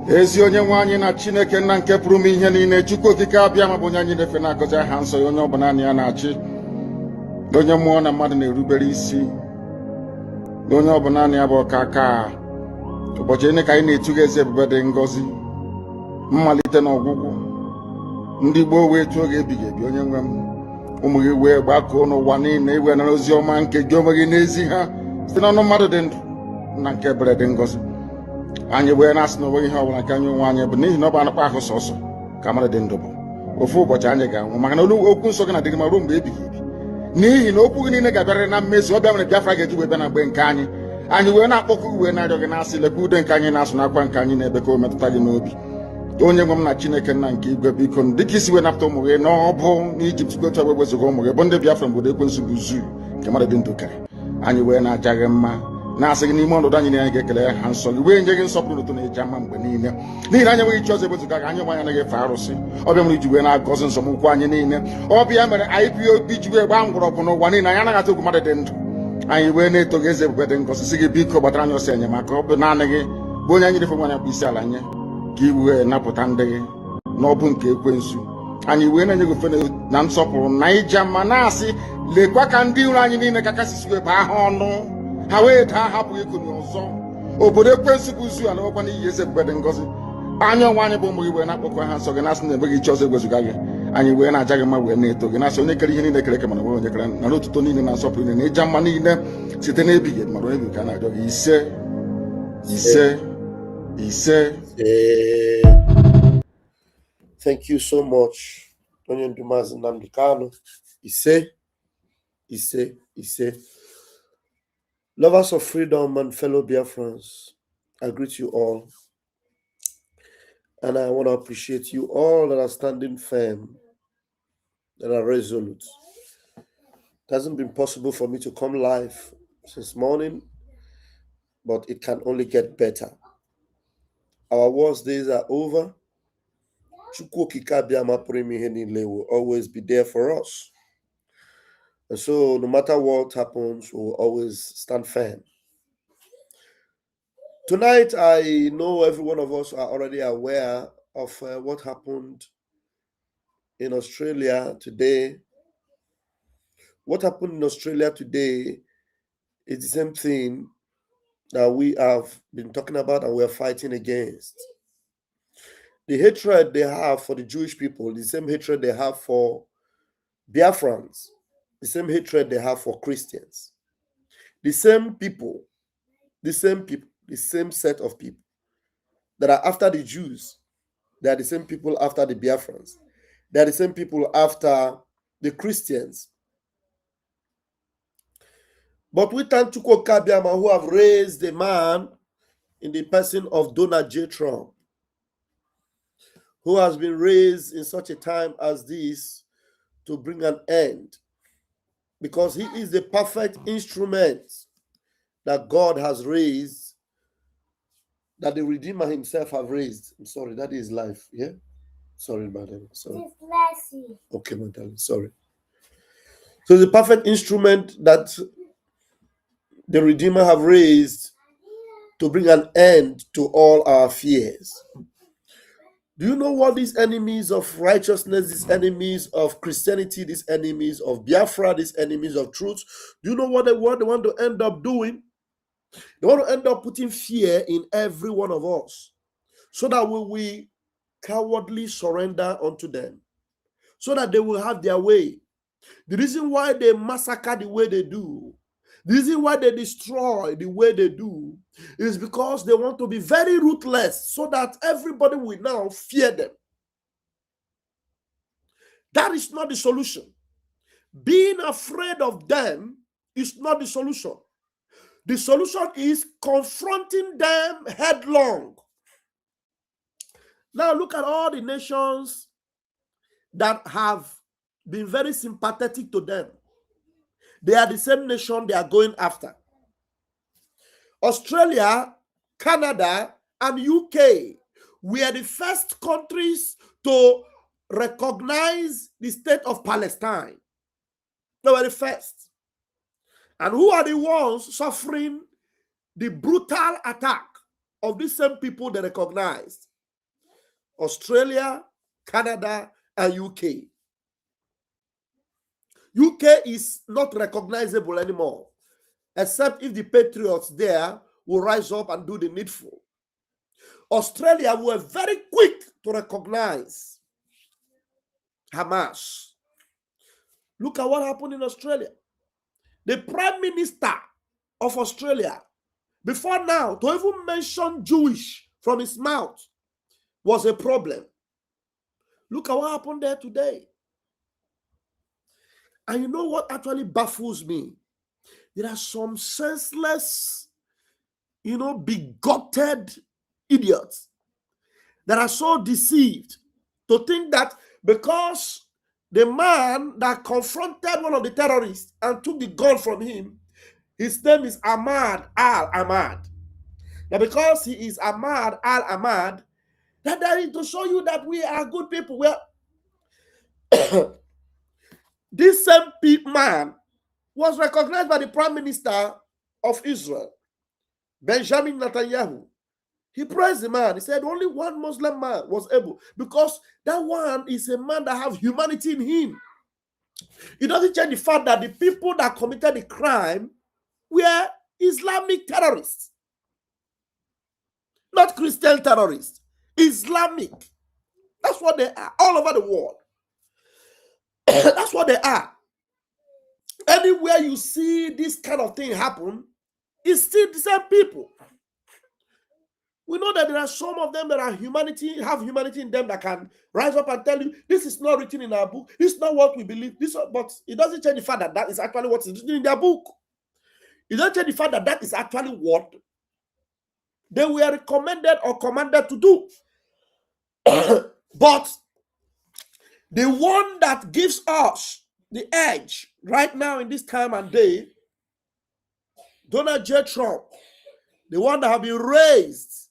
ezi onye nwe anyị na Chineke nna nke pụrụ m ihe niile, Chukwu okike abịa ma bụ onye anyị na-efe na-agọzi aha nsọ ya, onye ọbụla naanị ya na-achị, onye mmụọ na mmadụ na-erubere isi, onye ọbụla naanị ya bụ ọka aka. Ụbọchị ene ka anyị na-etuga eze ebube dị ngọzi, mmalite na ọgwụgwụ, ndị gboo wee tụọ oge ebighị ebi. Onye nwe m, ụmụ gị wee gbakọọ n'ụwa niile iwe nara ozi ọma nke gị onwe gị n'ezi ha site n'ọnụ mmadụ dị ndụ na nke ebere dị ngọzi. Anyị wee na-asị na onweghị ihe ọbụla nke anyị onwe anyị bụ n'ihi na ọ bụ anụkwa ahụ sọsọ ka mmadụ dị ndụ bụ. Ofu ụbọchị anyị ga-anwụ, maka na okwu nsọ gị na-adịgị ma ruo mgbe ebighị ebi, n'ihi na okwu gị niile ga-abịarịrị na mmezu. Ọ bịa mere Biafra ga-eji wee bịa na mgbe nke anyị. Anyị wee na-akpọkụ wee na-arịọ gị na-asị, lekwa ude nke anyị na-asụ n'akwa nke anyị na-ebe ka o metụta gị n'obi. Onye nwe m na Chineke nna nke igwe, biko dịka isi wee napụta ụmụ gị n'ọbụ n'Ijipt, gotu ọgbe wezuga ụmụ gị bụ ndị Biafra mgbodo ekwensu bụ zuu nke mmadụ dị ndụ kere. Anyị wee na-aja gị mma, na-asị gị n'ime ọnọdụ anyị na anyị ga-ekele ha nsọ gị, wee nye gị nsọpụrụ ụtọ na eji ama mgbe niile, n'ihi na anyị enweghị chi ọzọ ewezuga gị. Anyị nwe anyị anaghị efe arụsị. Ọbịa mere iji wee na-agọzi nzọmụkwụ anyị niile. Ọbịa mere IPOB ji wee gbaa mgbọrọgwụ n'ụwa niile. Anyị anaghị atụ egwu mmadụ dị ndụ. Anyị wee na-eto gị eze ebube dị ngọzi, sị gị biko gbatara anyị ọsọ enyemaka. Ọ bụ naanị gị bụ onye anyị refe nwanyị bụ isi ala nye, ka i wee napụta ndị gị n'ọbụ nke ekwensu. Anyị wee na-enye gị ofe na nsọpụrụ na ija mma, na-asị lekwa ka ndị iro anyị niile ka kasị wee baa ha ọnụ, ha wee daa hapụghị ikuni ọzọ. Obodo ekwensu bụ zu ala nwekwa n'ihi eze ebube dị ngọzi. Anyị onwe anyị bụ ụmụ gị wee na-akpọkọ ha nsọ gị, na-asị na enweghị chi ọzọ egwezuga gị. Anyị wee na-aja gị mma, wee na-eto gị, na-asị onye kere ihe niile kere eke mana onwe onye kere na n'otuto niile na nsọpụrụ niile na ịja mma niile site n'ebighị ebi, mara onye bi ka na-arịọ gị. Ise ise ise. Thank you so much, Onye Ndumazi Nnamdi Kanu. Ise ise ise. Lovers of freedom and fellow Biafrans, I greet you all. And I want to appreciate you all that are standing firm, that are resolute. It hasn't been possible for me to come live since morning, but it can only get better. Our worst days are over. Chukwu okike abịa ma pụrụ ime ihe niile will always be there for us. And so no matter what happens, we will always stand firm. Tonight, I know every one of us are already aware of what happened in Australia today. What happened in Australia today is the same thing that we have been talking about and we are fighting against. The hatred they have for the Jewish people, the same hatred they have for Biafrans, the same hatred they have for Christians. The same people, the same set of people that are after the Jews, they are the same people after the Biafrans. They are the same people after the Christians. But we thank Chukwu Kabiama, who have raised a man in the person of Donald J. Trump, who has been raised in such a time as this to bring an end, because he is the perfect instrument that God has raised, that the Redeemer himself have raised. I'm sorry, that is life. Yeah? Sorry, madam. Sorry. Okay, madam. Sorry. So the perfect instrument that the Redeemer have raised to bring an end to all our fears. Do you know what these enemies of righteousness, these enemies of Christianity, these enemies of Biafra, these enemies of truth, do you know what they want to end up doing? They want to end up putting fear in every one of us, so that we will cowardly surrender unto them, so that they will have their way. The reason why they massacre the way they do, the reason why they destroy the way they do, is because they want to be very ruthless, so that everybody will now fear them. That is not the solution. Being afraid of them is not the solution. The solution is confronting them headlong. Now look at all the nations that have been very sympathetic to them. They are the same nation they are going after. Australia, Canada, and UK were the first countries to recognize the state of Palestine. They were the first. And who are the ones suffering the brutal attack of these same people they recognized? Australia, Canada, and UK. UK is not recognizable anymore, except if the patriots there will rise up and do the needful. Australia were very quick to recognize Hamas. Look at what happened in Australia. The Prime Minister of Australia, before now, to even mention Jewish from his mouth was a problem. Look at what happened there today. And you know what actually baffles me? There are some senseless, bigoted idiots that are so deceived to think that because the man that confronted one of the terrorists and took the gun from him, his name is Ahmad al-Ahmad. Now, because he is Ahmad al-Ahmad, that is to show you that we are good people. This same man was recognized by the Prime Minister of Israel, Benjamin Netanyahu. He praised the man. He said only one Muslim man was able, because that one is a man that have humanity in him. It doesn't change the fact that the people that committed the crime were Islamic terrorists, not Christian terrorists. Islamic. That's what they are all over the world. That's what they are. Anywhere you see this kind of thing happen, it's still the same people. We know that there are some of them that are have humanity in them, that can rise up and tell you, this is not written in our book, this is not what we believe, but it doesn't change the fact that that is actually what is written in their book. It doesn't change the fact that that is actually what they were recommended or commanded to do. But the one that gives us the edge right now in this time and day, Donald J. Trump, the one that have been raised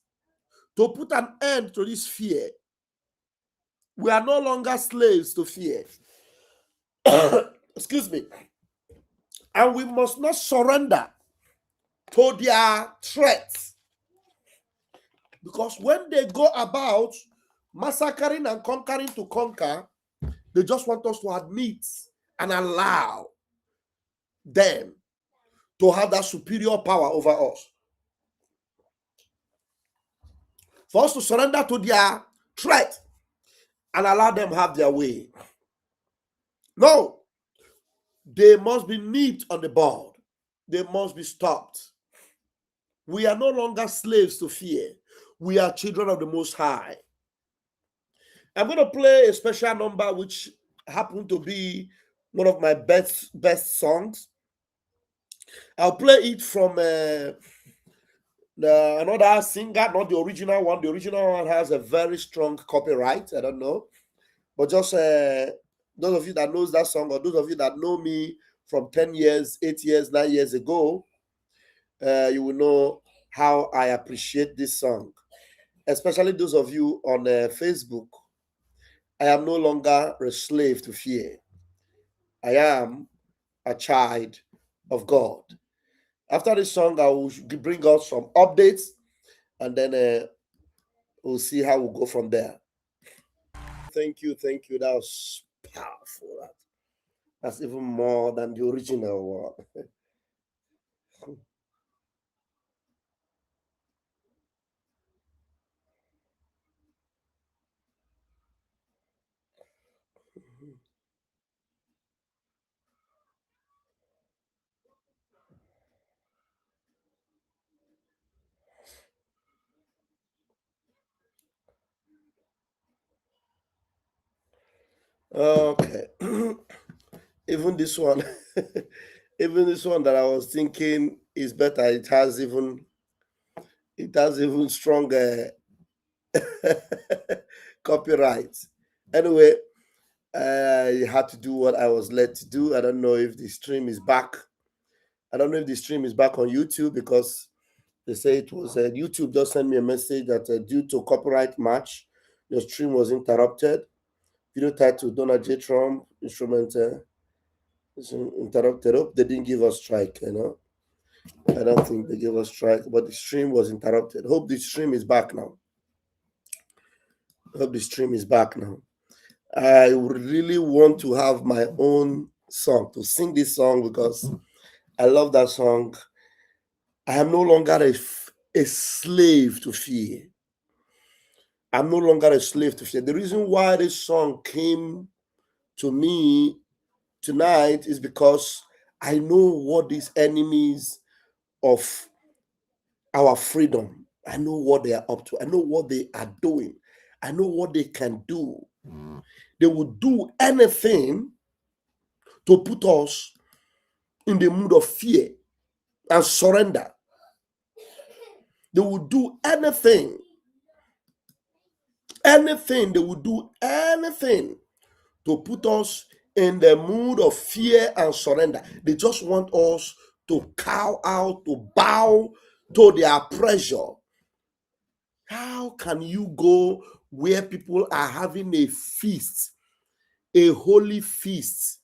to put an end to this fear. We are no longer slaves to fear. Excuse me. And we must not surrender to their threats. Because when they go about massacring and conquering to conquer, they just want us to admit and allow them to have that superior power over us. For us to surrender to their threat and allow them have their way. No. They must be nipped on the bud. They must be stopped. We are no longer slaves to fear. We are children of the Most High. I'm going to play a special number which happened to be one of my best songs. I'll play it from another singer, not the original one. The original one has a very strong copyright. I don't know. But just those of you that knows that song, or those of you that know me from 10 years, 8 years, 9 years ago, you will know how I appreciate this song. Especially those of you on Facebook. I am no longer a slave to fear. I am a child of God. After this song, I will bring out some updates, and then we'll see how we'll go from there. Thank you. That was powerful. That's even more than the original one. Okay. Even this one, even this one that I was thinking is better. It has even stronger copyright. Anyway, I had to do what I was led to do. I don't know if the stream is back. I don't know if the stream is back on YouTube, because they say it was YouTube just sent me a message that due to copyright match, the stream was interrupted. Video title Donald J. Trump instrument interrupted. Hope they didn't give us strike, I don't think they gave us strike, but the stream was interrupted. Hope the stream is back now. I hope the stream is back now. I would really want to have my own song to sing this song because I love that song. I am no longer a slave to fear. I'm no longer a slave to fear. The reason why this song came to me tonight is because I know what these enemies of our freedom, I know what they are up to. I know what they are doing. I know what they can do. They will do anything to put us in the mood of fear and surrender. They will do anything, they will do anything to put us in the mood of fear and surrender. They just want us to cow out, to bow to their pressure. How can you go where people are having a feast, a holy feast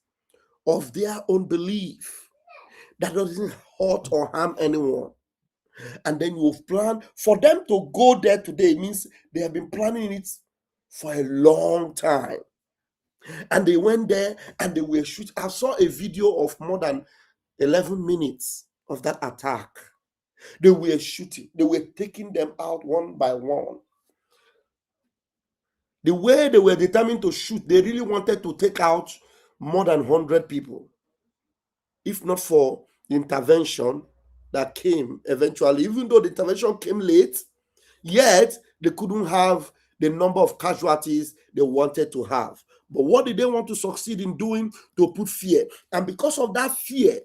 of their own belief that doesn't hurt or harm anyone? And then you've planned for them to go there today, means they have been planning it for a long time. And they went there and they were shooting. I saw a video of more than 11 minutes of that attack. They were shooting, they were taking them out one by one. The way they were determined to shoot, they really wanted to take out more than 100 people. If not for the intervention that came eventually, even though the intervention came late, yet they couldn't have the number of casualties they wanted to have. But what did they want to succeed in doing? To put fear. And because of that fear,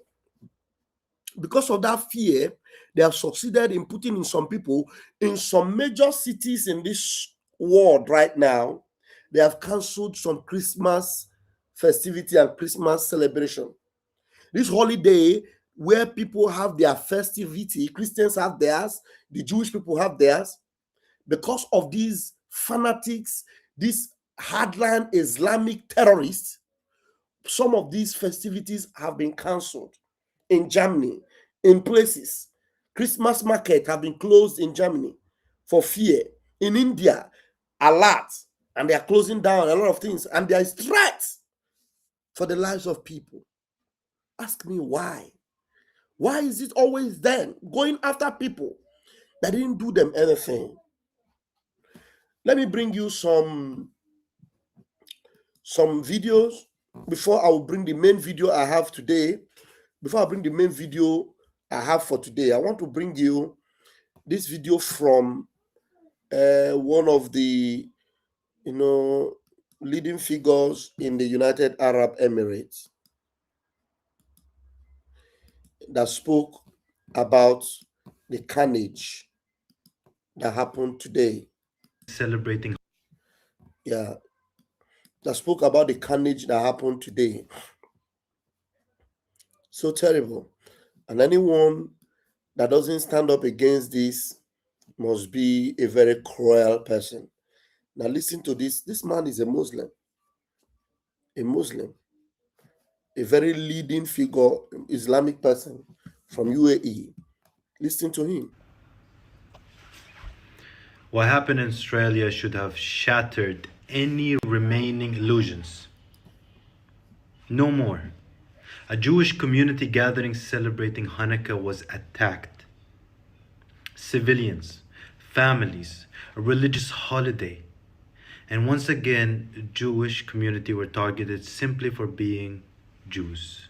they have succeeded in putting in some people in some major cities in this world right now. They have cancelled some Christmas festivity and Christmas celebration. This holiday where people have their festivity, Christians have theirs, the Jewish people have theirs. Because of these fanatics, these hardline Islamic terrorists, some of these festivities have been cancelled in Germany, in places. Christmas market have been closed in Germany for fear. In India, a lot, and they are closing down a lot of things, and there is threat for the lives of people. Ask me why. Why is it always then going after people that didn't do them anything? Let me bring you some videos before I will bring the main video I have today. Before I bring the main video I have for today, I want to bring you this video from one of the leading figures in the United Arab Emirates that spoke about the carnage that happened today. Celebrating. Yeah, that spoke about the carnage that happened today. So terrible. And anyone that doesn't stand up against this must be a very cruel person. Now listen to this. This man is a Muslim, a very leading figure, Islamic person from UAE. Listen to him. What happened in Australia should have shattered any remaining illusions. No more. A Jewish community gathering celebrating Hanukkah was attacked. Civilians, families, a religious holiday. And once again, the Jewish community were targeted simply for being Jews.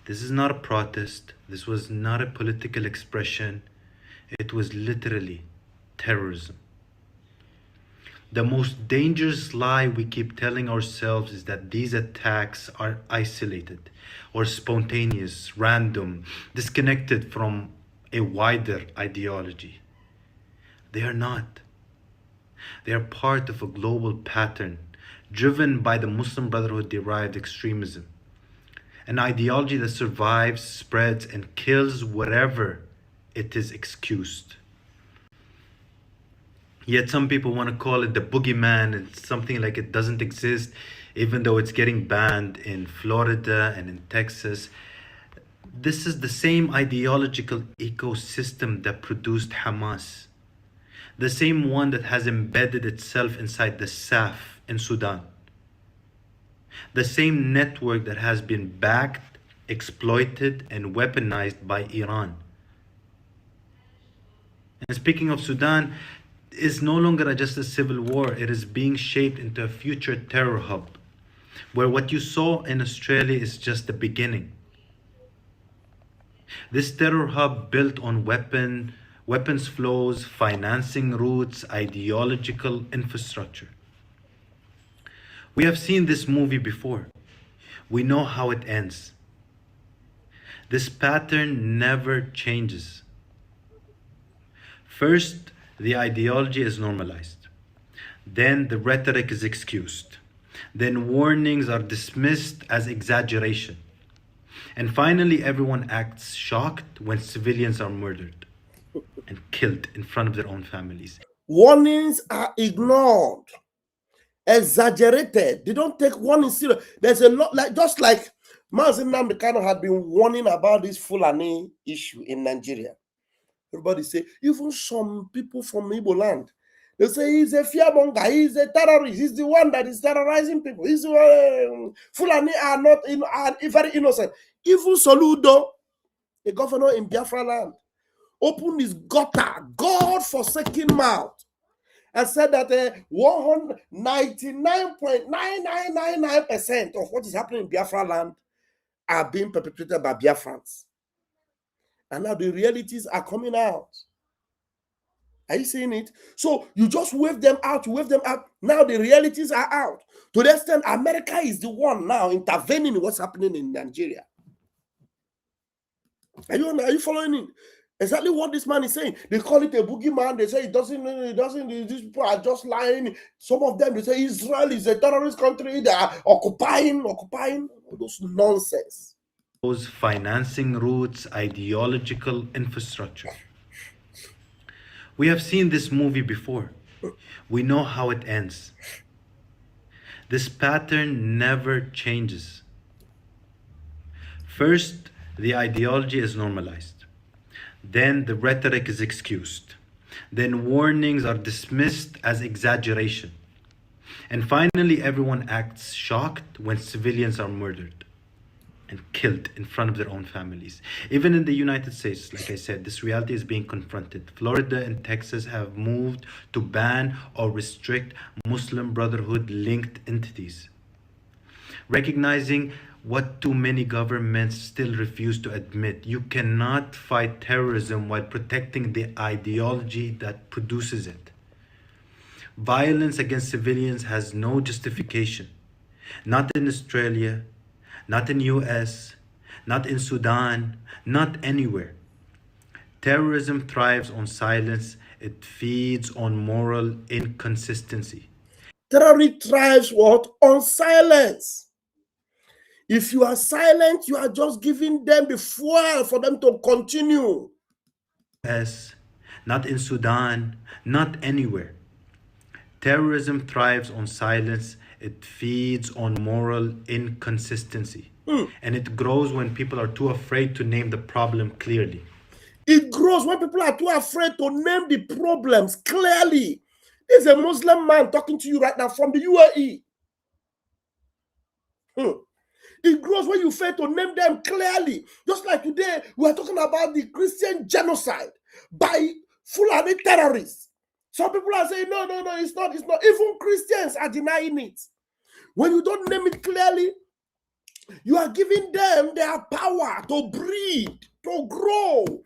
This is not a protest. This was not a political expression. It was literally terrorism. The most dangerous lie we keep telling ourselves is that these attacks are isolated or spontaneous, random, disconnected from a wider ideology. They are not. They are part of a global pattern driven by the Muslim Brotherhood-derived extremism, an ideology that survives, spreads, and kills wherever it is excused. Yet some people want to call it the boogeyman. It's something like it doesn't exist, even though it's getting banned in Florida and in Texas. This is the same ideological ecosystem that produced Hamas. the same one that has embedded itself inside the SAF in Sudan, the same network that has been backed, exploited, and weaponized by Iran. And speaking of Sudan, is no longer just a civil war, it is being shaped into a future terror hub, where what you saw in Australia is just the beginning. This terror hub built on weapons flows, financing routes, ideological infrastructure. We have seen this movie before. We know how it ends. This pattern never changes. First, the ideology is normalized. Then the rhetoric is excused. Then warnings are dismissed as exaggeration. And finally, everyone acts shocked when civilians are murdered and killed in front of their own families. Warnings are ignored, exaggerated. They don't take warning serious. There's a lot, just like Mazin Namdekano had been warning about this Fulani issue in Nigeria. Everybody say, even some people from Igbo land, they say he's a fearmonger, he's a terrorist, he's the one that is terrorizing people. He's Fulani are not are very innocent. Even Soludo, a governor in Biafra land, opened his gutter, God-forsaken mouth, and said that 199.9999% of what is happening in Biafra land are being perpetrated by Biafrans. And now the realities are coming out. Are you seeing it? So you just wave them out, you wave them out. Now the realities are out. To the extent America is the one now intervening in what's happening in Nigeria. Are you following it? Exactly what this man is saying. They call it a boogeyman. They say it doesn't, these people are just lying. Some of them, they say Israel is a terrorist country. They are occupying, all those nonsense. Those financing routes, ideological infrastructure. We have seen this movie before. We know how it ends. This pattern never changes. First, the ideology is normalized. Then the rhetoric is excused. Then warnings are dismissed as exaggeration. And finally, everyone acts shocked when civilians are murdered and killed in front of their own families. Even in the United States, like I said, this reality is being confronted. Florida and Texas have moved to ban or restrict Muslim Brotherhood linked entities, recognizing what too many governments still refuse to admit. You cannot fight terrorism while protecting the ideology that produces it. Violence against civilians has no justification. Not in Australia, not in US, not in Sudan, not anywhere. Terrorism thrives on silence. It feeds on moral inconsistency. Terrorism thrives what? On silence. If you are silent, you are just giving them the fuel for them to continue. Yes, not in Sudan, not anywhere. Terrorism thrives on silence. It feeds on moral inconsistency. And it grows when people are too afraid to name the problem clearly. It grows when people are too afraid to name the problems clearly. There's a Muslim man talking to you right now from the UAE. It grows when you fail to name them clearly. Just like today, we are talking about the Christian genocide by Fulani terrorists. Some people are saying, no, it's not. Even Christians are denying it. When you don't name it clearly, you are giving them their power to breed, to grow.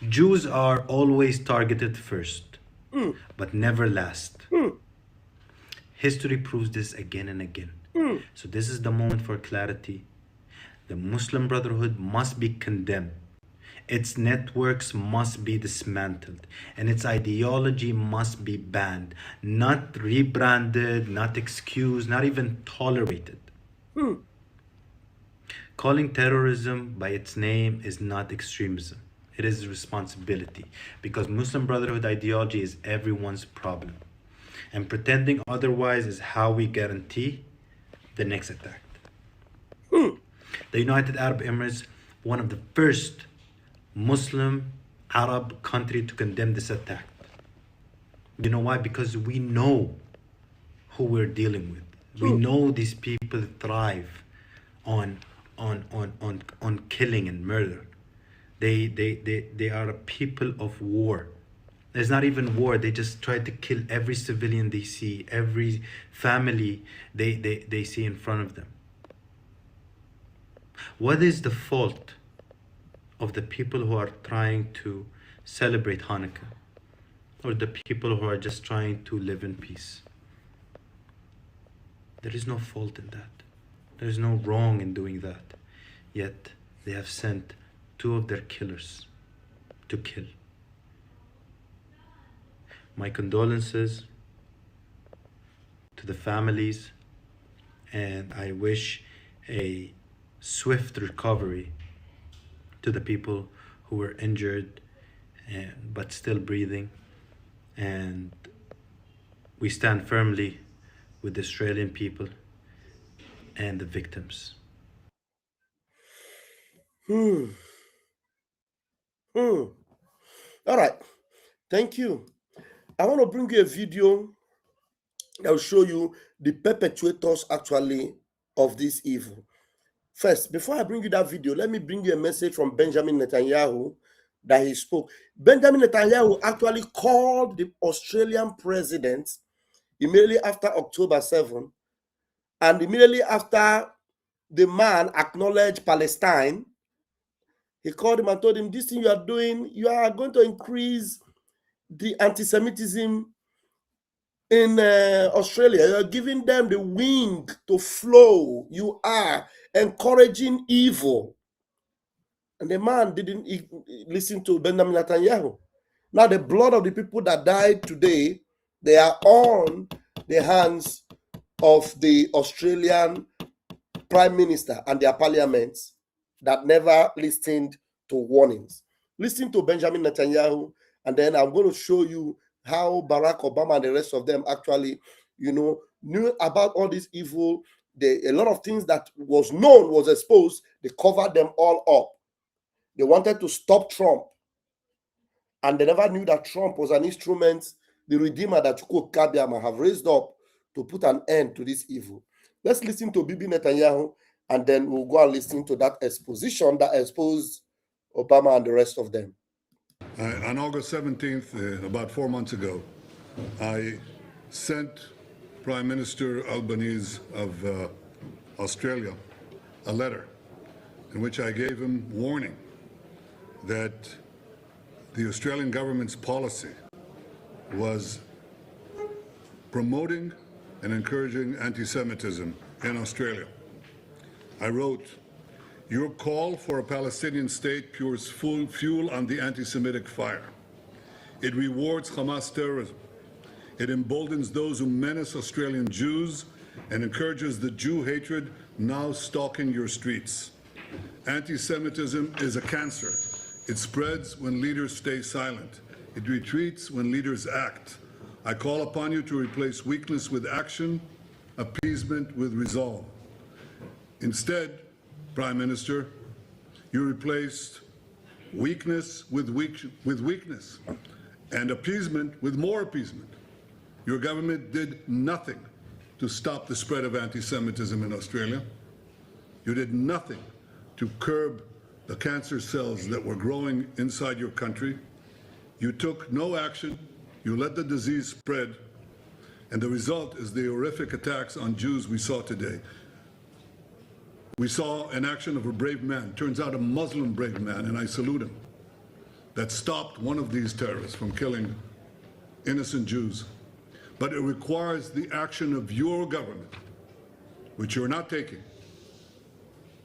Jews are always targeted first, but never last. History proves this again and again. So this is the moment for clarity. The Muslim Brotherhood must be condemned. Its networks must be dismantled, and its ideology must be banned, not rebranded, not excused, not even tolerated. Calling terrorism by its name is not extremism. It is responsibility, because Muslim Brotherhood ideology is everyone's problem. And pretending otherwise is how we guarantee the next attack. The United Arab Emirates, one of the first Muslim Arab country to condemn this attack. You know why? Because we know who we're dealing with. We know these people thrive on killing and murder. They are a people of war. There's not even war. They just try to kill every civilian they see, every family they see in front of them. What is the fault of the people who are trying to celebrate Hanukkah, or the people who are just trying to live in peace? There is no fault in that. There is no wrong in doing that. Yet they have sent two of their killers to kill. My condolences to the families, and I wish a swift recovery to the people who were injured but still breathing. And we stand firmly with the Australian people and the victims. All right. Thank you. I want to bring you a video that will show you the perpetrators actually of this evil. First, before I bring you that video, let me bring you a message from Benjamin Netanyahu that he spoke. Benjamin Netanyahu actually called the Australian president immediately after October 7, and immediately after the man acknowledged Palestine. He called him and told him, this thing you are doing, you are going to increase the anti-Semitism in Australia. You are giving them the wing to flow. You are encouraging evil. And the man didn't listen to Benjamin Netanyahu. Now the blood of the people that died today, they are on the hands of the Australian Prime Minister and their parliaments that never listened to warnings. Listen to Benjamin Netanyahu, and then I'm going to show you how Barack Obama and the rest of them actually, knew about all this evil. A lot of things that was known was exposed. They covered them all up. They wanted to stop Trump, and they never knew that Trump was an instrument, the redeemer that Chukwu Kabiama have raised up to put an end to this evil. Let's listen to Bibi Netanyahu, and then we'll go and listen to that exposition that exposed Obama and the rest of them. On August 17th, about 4 months ago, I sent Prime Minister Albanese of Australia a letter in which I gave him warning that the Australian government's policy was promoting and encouraging anti-Semitism in Australia. I wrote, your call for a Palestinian state pours full fuel on the anti-Semitic fire. It rewards Hamas terrorism. It emboldens those who menace Australian Jews and encourages the Jew hatred now stalking your streets. Anti-Semitism is a cancer. It spreads when leaders stay silent. It retreats when leaders act. I call upon you to replace weakness with action, appeasement with resolve. Instead, Prime Minister, you replaced weakness with weakness and appeasement with more appeasement. Your government did nothing to stop the spread of anti-Semitism in Australia. You did nothing to curb the cancer cells that were growing inside your country. You took no action. You let the disease spread. And the result is the horrific attacks on Jews we saw today. We saw an action of a brave man, turns out a Muslim brave man, and I salute him, that stopped one of these terrorists from killing innocent Jews. But it requires the action of your government, which you're not taking.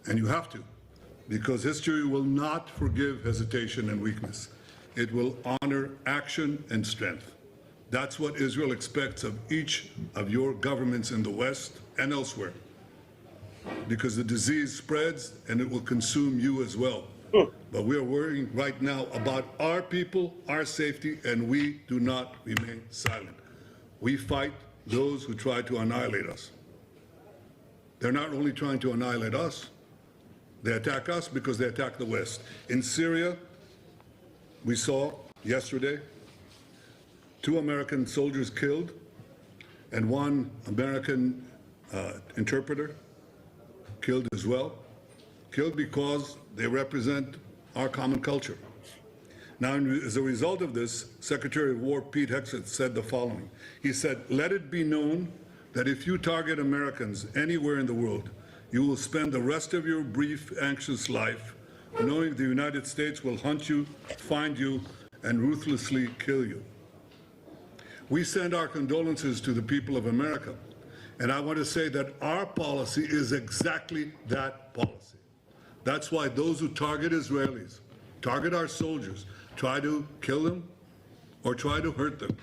And you have to, because history will not forgive hesitation and weakness. It will honor action and strength. That's what Israel expects of each of your governments in the West and elsewhere, because the disease spreads and it will consume you as well. But we are worrying right now about our people, our safety, and we do not remain silent. We fight those who try to annihilate us. They're not only trying to annihilate us, they attack us because they attack the West. In Syria, We saw yesterday 2 American soldiers killed and 1 American interpreter killed as well, killed because they represent our common culture. Now, as a result of this, Secretary of War Pete Hegseth said the following. He said, "Let it be known that if you target Americans anywhere in the world, you will spend the rest of your brief, anxious life knowing the United States will hunt you, find you, and ruthlessly kill you." We send our condolences to the people of America, and I want to say that our policy is exactly that policy. That's why those who target Israelis, target our soldiers, try to kill them or try to hurt them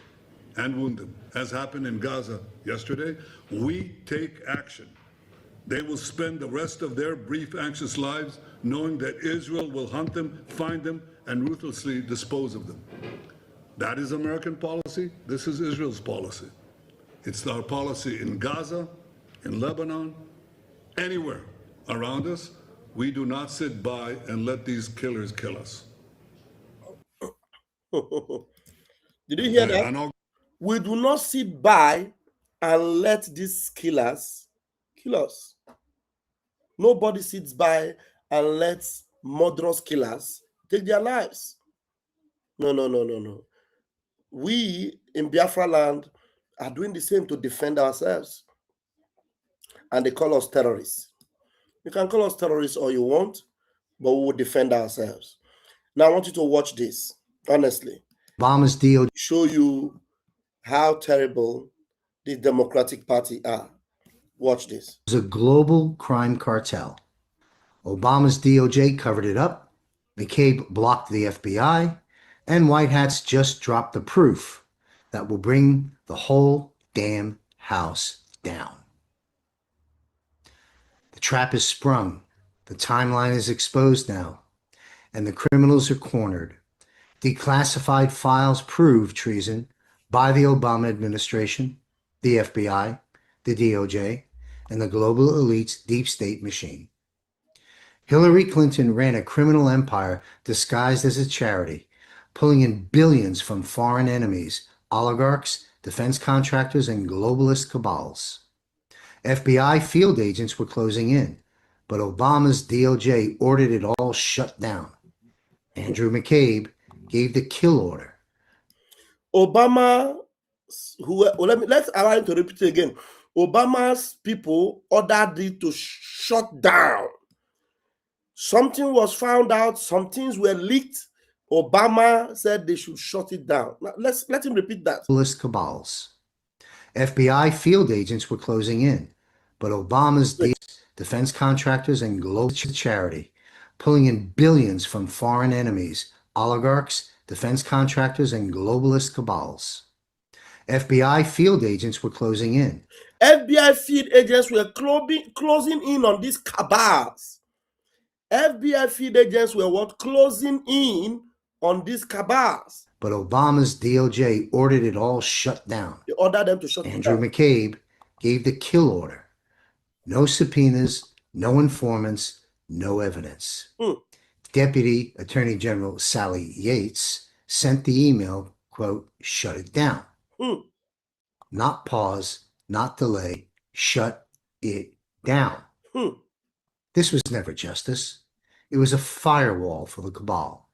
and wound them, as happened in Gaza yesterday, we take action. They will spend the rest of their brief, anxious lives knowing that Israel will hunt them, find them, and ruthlessly dispose of them. That is American policy. This is Israel's policy. It's our policy in Gaza, in Lebanon, anywhere around us. We do not sit by and let these killers kill us. Did you hear that? We do not sit by and let these killers kill us. Nobody sits by and lets murderous killers take their lives. No. We in Biafra land are doing the same to defend ourselves. And they call us terrorists. You can call us terrorists all you want, but we will defend ourselves. Now I want you to watch this, honestly. Obama's deal show you how terrible the Democratic Party are. Watch this. was a global crime cartel. Obama's DOJ covered it up, McCabe blocked the FBI, and White Hats just dropped the proof that will bring the whole damn house down. The trap is sprung, the timeline is exposed now, and the criminals are cornered. Declassified files prove treason by the Obama administration, the FBI, the DOJ, and the global elite's deep state machine. Hillary Clinton ran a criminal empire disguised as a charity, pulling in billions from foreign enemies, oligarchs, defense contractors, and globalist cabals. FBI field agents were closing in, but Obama's DOJ ordered it all shut down. Andrew McCabe gave the kill order. Obama, let's allow him to repeat it again. Obama's people ordered it to shut down. Something was found out, some things were leaked. Obama said they should shut it down. Now, let him repeat that. Globalist cabals. FBI field agents were closing in, but Obama's defense contractors and global charity, pulling in billions from foreign enemies, oligarchs, defense contractors, and globalist cabals. FBI field agents were closing in. FBI field agents were closing in on these cabals. FBI field agents were what? Closing in on these cabals. But Obama's DOJ ordered it all shut down. They ordered them to shut it down. Andrew McCabe gave the kill order. No subpoenas, no informants, no evidence. Deputy Attorney General Sally Yates sent the email, quote, shut it down. Not pause, not delay, shut it down. This was never justice. It was a firewall for the cabal.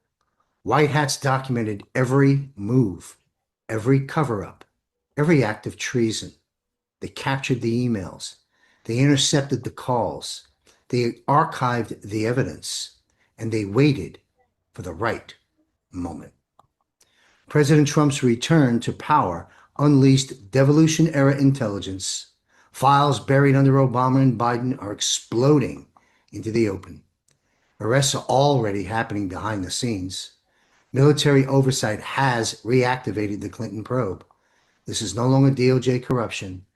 White Hats documented every move, every cover-up, every act of treason. They captured the emails. They intercepted the calls. They archived the evidence. And they waited for the right moment. President Trump's return to power unleashed devolution-era intelligence. Files buried under Obama and Biden are exploding into the open. Arrests are already happening behind the scenes. Military oversight has reactivated the Clinton probe. This is no longer DOJ corruption.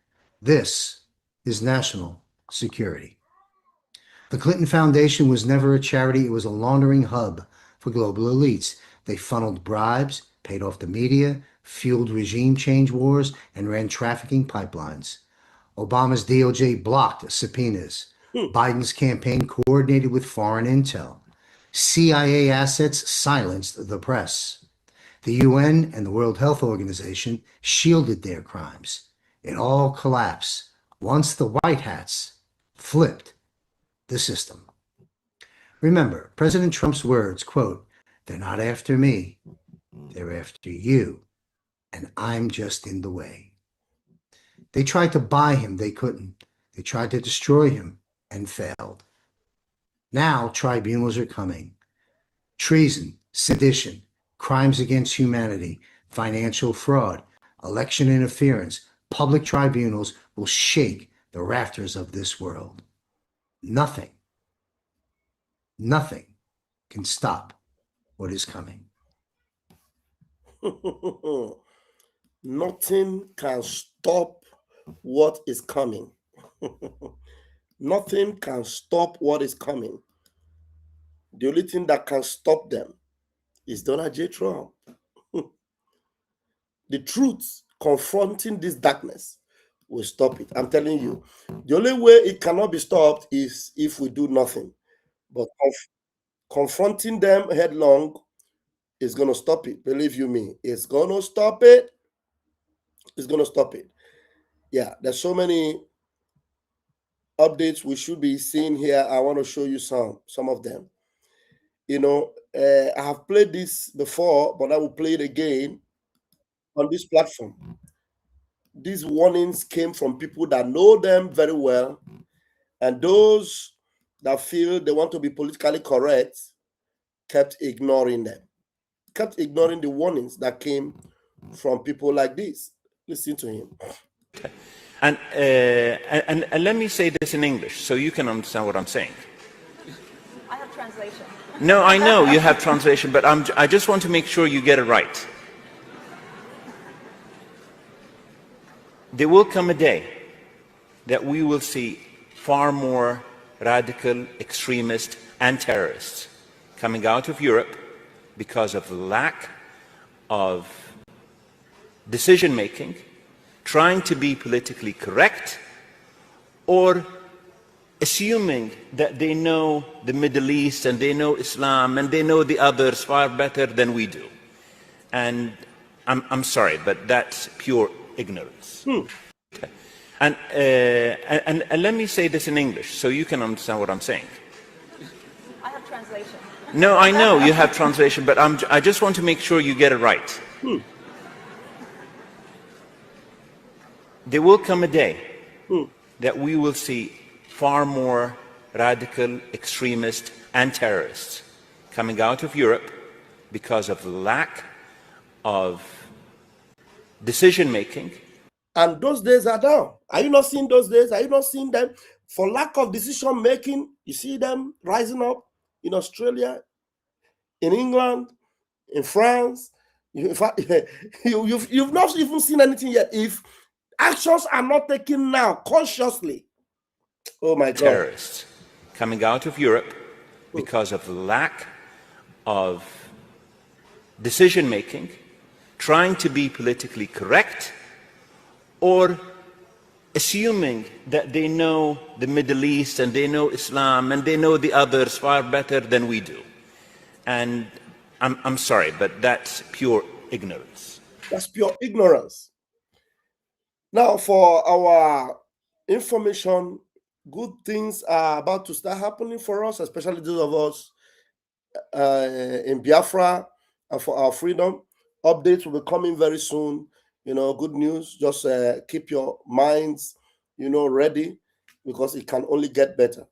This is national security. The Clinton Foundation was never a charity. It was a laundering hub for global elites. They funneled bribes, paid off the media, fueled regime change wars, and ran trafficking pipelines. Obama's DOJ blocked subpoenas. Biden's campaign coordinated with foreign intel. CIA assets silenced the press. The UN and the World Health Organization shielded their crimes. It all collapsed once the white hats flipped the system. Remember, President Trump's words, quote, "They're not after me, they're after you, and I'm just in the way." They tried to buy him, they couldn't. They tried to destroy him and failed. Now tribunals are coming. Treason, sedition, crimes against humanity, financial fraud, election interference, public tribunals will shake the rafters of this world. Nothing can stop what is coming. Nothing can stop what is coming. Nothing can stop what is coming. The only thing that can stop them is Donald J. Trump. The truth confronting this darkness will stop it. I'm telling you, the only way it cannot be stopped is if we do nothing. But confronting them headlong is going to stop it. Believe you me, it's going to stop it. It's going to stop it. Yeah, there's so many updates we should be seeing here. I want to show you some of them. You know, I have played this before, but I will play it again on this platform. These warnings came from people that know them very well, and those that feel they want to be politically correct kept ignoring them, kept ignoring the warnings that came from people like this. Listen to him. And let me say this in English so you can understand what I'm saying. I have translation. No, I know you have translation, but I just want to make sure you get it right. There will come a day that we will see far more radical extremists and terrorists coming out of Europe because of the lack of decision-making, trying to be politically correct, or assuming that they know the Middle East and they know Islam and they know the others far better than we do. And I'm sorry, but that's pure ignorance. And let me say this in English so you can understand what I'm saying. I have translation. No, I know you have translation, but I just want to make sure you get it right. There will come a day that we will see far more radical extremists and terrorists coming out of Europe because of the lack of decision-making. And those days are down. Are you not seeing those days? Are you not seeing them? For lack of decision-making, you see them rising up in Australia, in England, in France. In fact, you've not even seen anything yet. If actions are not taken now, consciously, oh my God. Terrorists coming out of Europe because of the lack of decision-making, trying to be politically correct, or assuming that they know the Middle East and they know Islam and they know the others far better than we do. And I'm sorry, but that's pure ignorance. That's pure ignorance. Now, for our information, good things are about to start happening for us, especially those of us in Biafra and for our freedom. Updates will be coming very soon. You know, good news. Just keep your minds, ready, because it can only get better.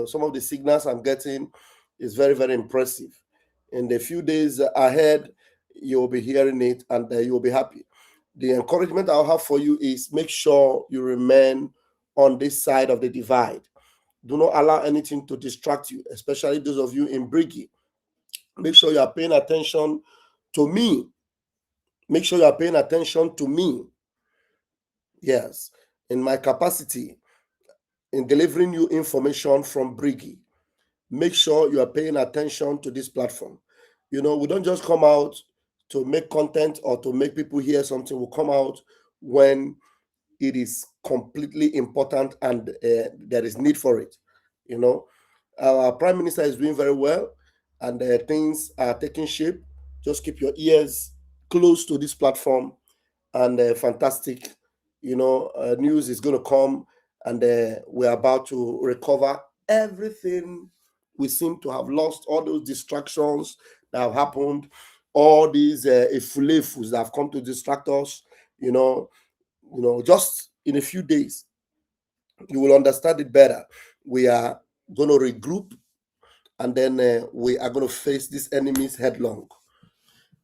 Some of the signals I'm getting is very, very impressive. In the few days ahead, you'll be hearing it and you'll be happy. The encouragement I'll have for you is make sure you remain on this side of the divide. Do not allow anything to distract you, especially those of you in Briggy. Make sure you are paying attention to me. Make sure you are paying attention to me. Yes, in my capacity in delivering you information from Briggy. Make sure you are paying attention to this platform. We don't just come out to make content or to make people hear something. We come out when it is completely important and there is need for it. Our Prime Minister is doing very well and things are taking shape. Just keep your ears close to this platform, and fantastic, news is going to come, and we're about to recover everything we seem to have lost, all those distractions that have happened, all these efulefus that have come to distract us, just in a few days, you will understand it better. We are going to regroup, and then we are going to face these enemies headlong.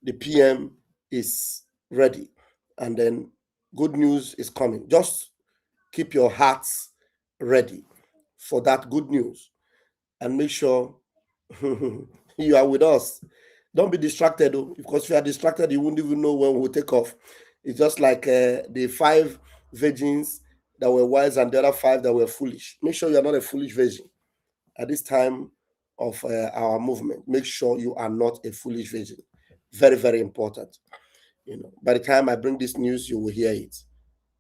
The PM is ready, and then good news is coming. Just keep your hearts ready for that good news, and make sure you are with us. Don't be distracted, though, because if you are distracted, you won't even know when we'll take off. It's just like the 5 virgins that were wise and the other 5 that were foolish. Make sure you are not a foolish virgin at this time of our movement. Make sure you are not a foolish virgin. Very, very important. By the time I bring this news, you will hear it.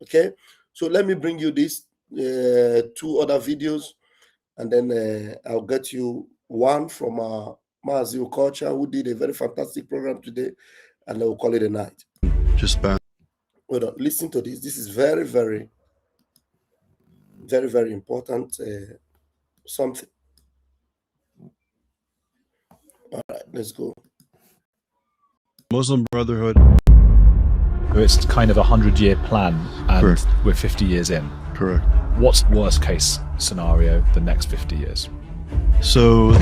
Okay, so let me bring you these 2 other videos, and then I'll get you one from Mazio Culture, who did a very fantastic program today, and I will call it a night. Hold on, listen to this. This is very, very, very, very important something. All right, let's go. Muslim Brotherhood. It's kind of a 100-year plan, and Correct. we're 50 years in. Correct. What's the worst case scenario the next 50 years? So,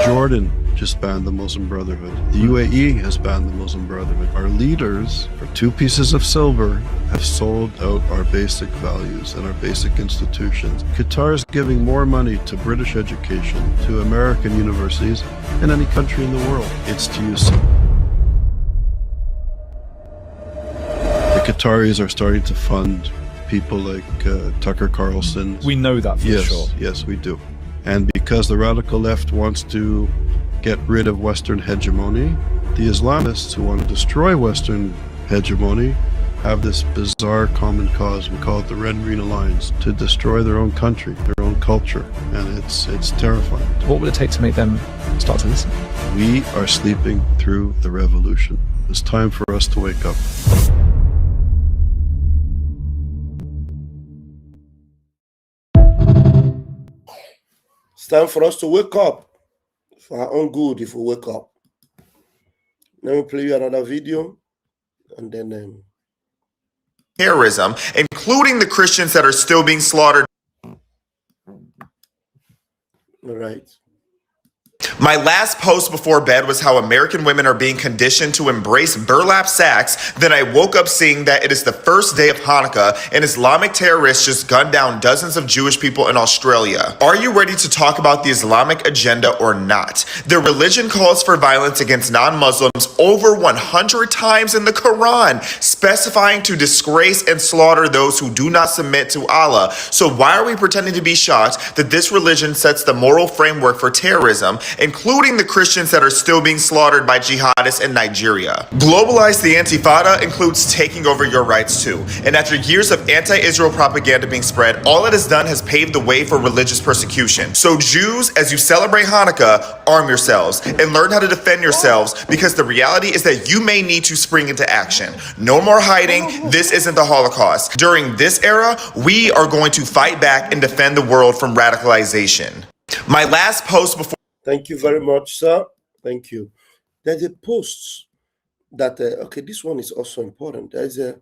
Jordan just banned the Muslim Brotherhood. The UAE has banned the Muslim Brotherhood. Our leaders, for 2 pieces of silver, have sold out our basic values and our basic institutions. Qatar is giving more money to British education, to American universities, than any country in the world. It's to use. The Qataris are starting to fund people like Tucker Carlson. We know that for sure. Yes, we do. And because the radical left wants to get rid of Western hegemony, the Islamists who want to destroy Western hegemony have this bizarre common cause. We call it the Red Green Alliance, to destroy their own country, their own culture. And it's terrifying. What would it take to make them start to listen? We are sleeping through the revolution. It's time for us to wake up. It's time for us to wake up for our own good if we wake up. Let me play you another video, and then terrorism, including the Christians that are still being slaughtered. all right. My last post before bed was how American women are being conditioned to embrace burlap sacks. Then I woke up seeing that it is the first day of Hanukkah and Islamic terrorists just gunned down dozens of Jewish people in Australia. Are you ready to talk about the Islamic agenda or not? Their religion calls for violence against non-Muslims over 100 times in the Quran, specifying to disgrace and slaughter those who do not submit to Allah. So why are we pretending to be shocked that this religion sets the moral framework for terrorism, including the Christians that are still being slaughtered by jihadists in Nigeria? Globalize the Intifada includes taking over your rights too. And after years of anti-Israel propaganda being spread, all it has done has paved the way for religious persecution. So Jews, as you celebrate Hanukkah, arm yourselves and learn how to defend yourselves, because the reality is that you may need to spring into action. No more hiding. This isn't the Holocaust. During this era, we are going to fight back and defend the world from radicalization. My last post before... Thank you very much, sir. Thank you. There's a post that, okay, this one is also important. There's a,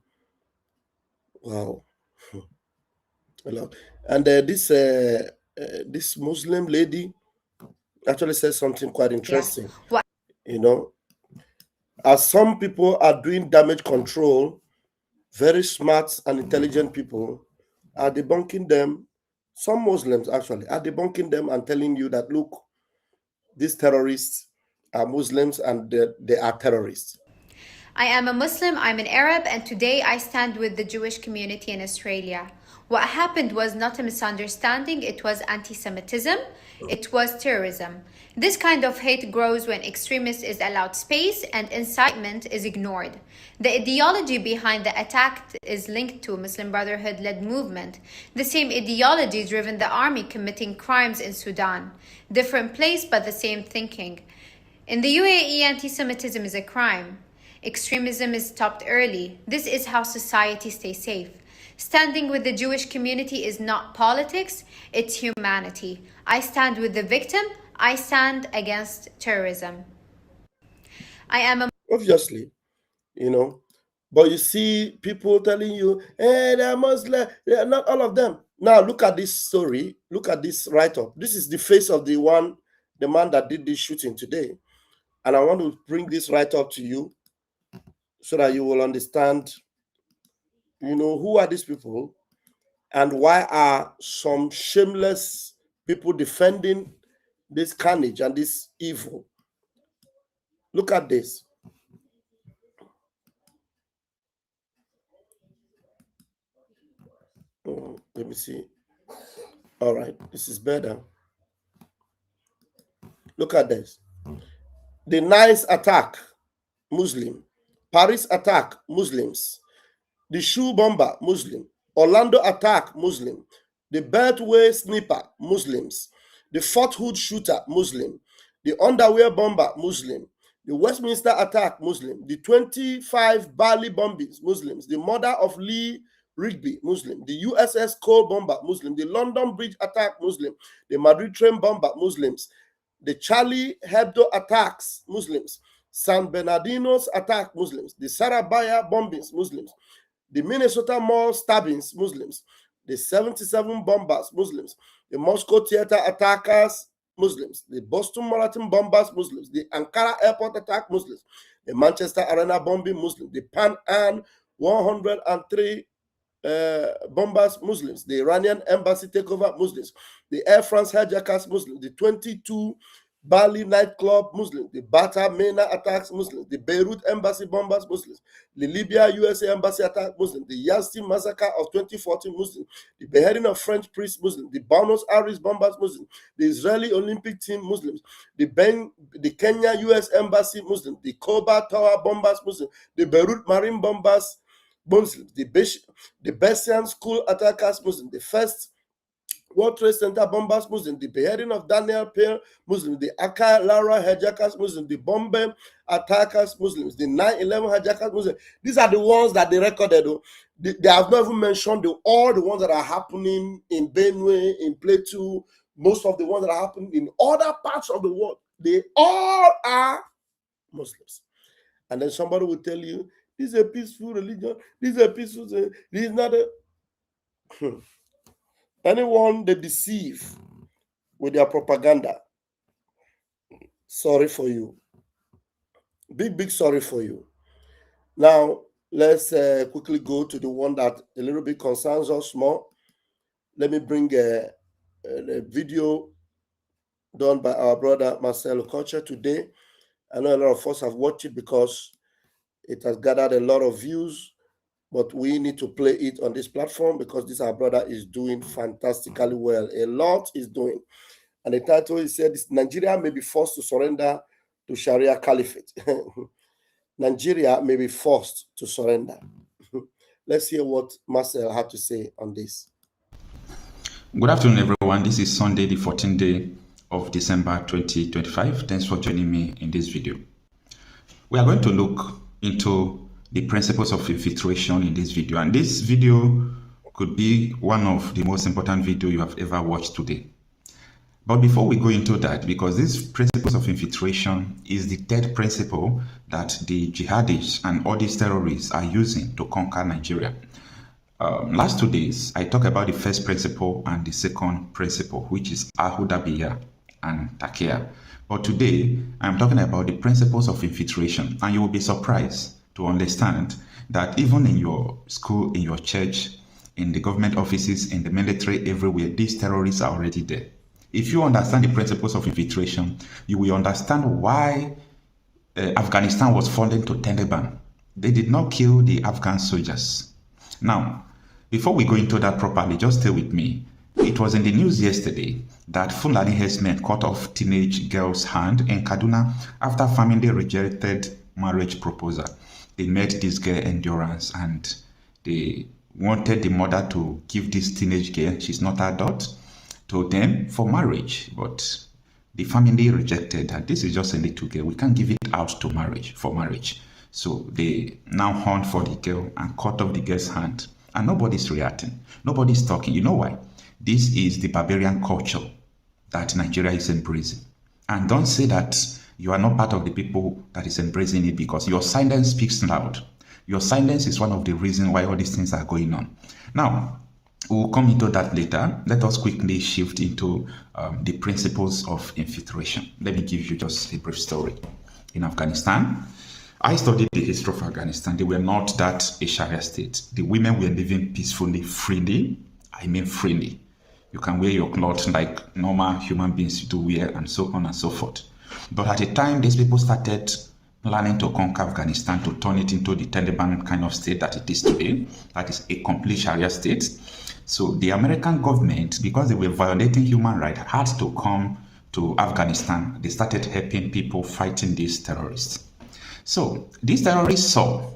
wow. Hello. And this Muslim lady actually says something quite interesting. What? As some people are doing damage control, very smart and intelligent people are debunking them. Some Muslims actually are debunking them and telling you that, look, these terrorists are Muslims and they are terrorists. I am a Muslim, I'm an Arab, and today I stand with the Jewish community in Australia. What happened was not a misunderstanding, it was anti-Semitism, it was terrorism. This kind of hate grows when extremists is allowed space and incitement is ignored. The ideology behind the attack is linked to a Muslim Brotherhood-led movement. The same ideology driven the army committing crimes in Sudan. Different place, but the same thinking. In the UAE, anti-Semitism is a crime. Extremism is stopped early. This is how society stays safe. Standing with the Jewish community is not politics, it's humanity. I stand with the victim. I stand against terrorism. I am a Obviously, you know. But you see people telling you, hey, they're Muslim. They are not all of them. Now look at this story. Look at this write-up. This is the face of the man that did this shooting today. And I want to bring this write-up to you so that you will understand, who are these people and why are some shameless people defending this carnage and this evil. Look at this. Let me see. All right, this is better. Look at this. The Nice attack, Muslim. Paris attack, Muslims. The shoe bomber, Muslim. Orlando attack, Muslim. The Beltway sniper, Muslims. The Fort Hood shooter, Muslim. The underwear bomber, Muslim. The Westminster attack, Muslim. The 25 Bali bombings, Muslims. The murder of Lee Rigby, Muslim. The USS Cole bomber, Muslim. The London Bridge attack, Muslim. The Madrid train bomber, Muslims. The Charlie Hebdo attacks, Muslims. San Bernardino's attack, Muslims. The Sarabaya bombings, Muslims. The Minnesota Mall stabbings, Muslims. The 77 bombers, Muslims. The Moscow theater attackers, Muslims. The Boston Marathon bombers, Muslims. The Ankara airport attack, Muslims. The Manchester Arena bombing, Muslims. The Pan Am 103 bombers, Muslims. The Iranian embassy takeover, Muslims. The Air France hijackers, Muslims. The 22 Bali nightclub, Muslims. The Bata Mena attacks, Muslims. The Beirut embassy bombers, Muslims. The Libya USA embassy attack, Muslims. The Yazdi massacre of 2014, Muslims. The beheading of French priests, Muslims. The Buenos Aires bombers, Muslims. The Israeli Olympic team, Muslims. The Kenya US embassy, Muslims. The Koba Tower bombers, Muslims. The Beirut marine bombers, Muslims. The Bessian school attackers, Muslims. The first World Trade Center bombers, Muslims. The beheading of Daniel Pearl, Muslims. The Aka Lara hijackers, Muslims. The Bombay attackers, Muslims. The 9/11 hijackers, Muslims. These are the ones that they recorded. They have not even mentioned all the ones that are happening in Benue, in Plateau, most of the ones that are happening in other parts of the world. They all are Muslims. And then somebody will tell you, this is a peaceful religion. This is a peaceful. This is not a. Anyone they deceive with their propaganda, sorry for you. Big sorry for you. Now, let's quickly go to the one that a little bit concerns us more. Let me bring a video done by our brother Marcelo Kocher today. I know a lot of us have watched it because it has gathered a lot of views, but we need to play it on this platform because this our brother is doing fantastically well. A lot is doing. And the title is said, Nigeria may be forced to surrender to Sharia Caliphate. Nigeria may be forced to surrender. Let's hear what Marcel had to say on this. Good afternoon, everyone. This is Sunday, the 14th day of December 2025. Thanks for joining me in this video. We are going to look into the principles of infiltration in this video, and this video could be one of the most important videos you have ever watched today. But before we go into that, because these principles of infiltration is the third principle that the jihadists and all these terrorists are using to conquer Nigeria. Last 2 days, I talked about the first principle and the second principle, which is Ahudabiya and Takia. But today, I'm talking about the principles of infiltration, and you will be surprised to understand that even in your school, in your church, in the government offices, in the military, everywhere, these terrorists are already there. If you understand the principles of infiltration, you will understand why Afghanistan was falling to Taliban. They did not kill the Afghan soldiers. Now, before we go into that properly, just stay with me. It was in the news yesterday that Fulani herdsmen cut off teenage girl's hand in Kaduna after family rejected marriage proposal. They met this girl endurance and they wanted the mother to give this teenage girl, she's not adult, to them for marriage. But The family rejected that this is just a little girl. We can't give it out to for marriage. So they now hunt for the girl and cut off the girl's hand. And nobody's reacting. Nobody's talking. You know why? This is the barbarian culture that Nigeria is embracing. And don't say that you are not part of the people that is embracing it, because your silence speaks loud. Your silence is one of the reasons why all these things are going on. Now, we'll come into that later. Let us quickly shift into the principles of infiltration. Let me give you just a brief story. In Afghanistan, I studied the history of Afghanistan. They were not that a Sharia state. The women were living peacefully, freely. I mean freely. You can wear your clothes like normal human beings do wear, and so on and so forth. But at the time, these people started planning to conquer Afghanistan, to turn it into the Taliban kind of state that it is today. That is a complete Sharia state. So the American government, because they were violating human rights, had to come to Afghanistan. They started helping people fighting these terrorists. So these terrorists saw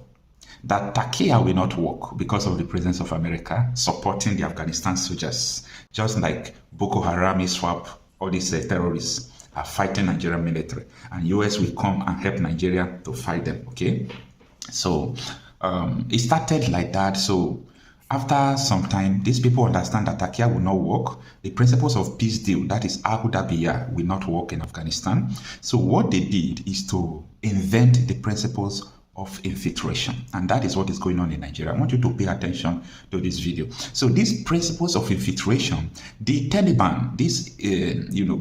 that Takia will not work because of the presence of America supporting the Afghanistan soldiers. Just like Boko Haram, ISWAP, all these terrorists are fighting Nigerian military, and US will come and help Nigeria to fight them, okay? So it started like that. So after some time, these people understand that Takia will not work. The principles of peace deal, that is Abu Dhabi, will not work in Afghanistan. So what they did is to invent the principles of infiltration, and that is what is going on in Nigeria. I want you to pay attention to this video. So these principles of infiltration, the Taliban, this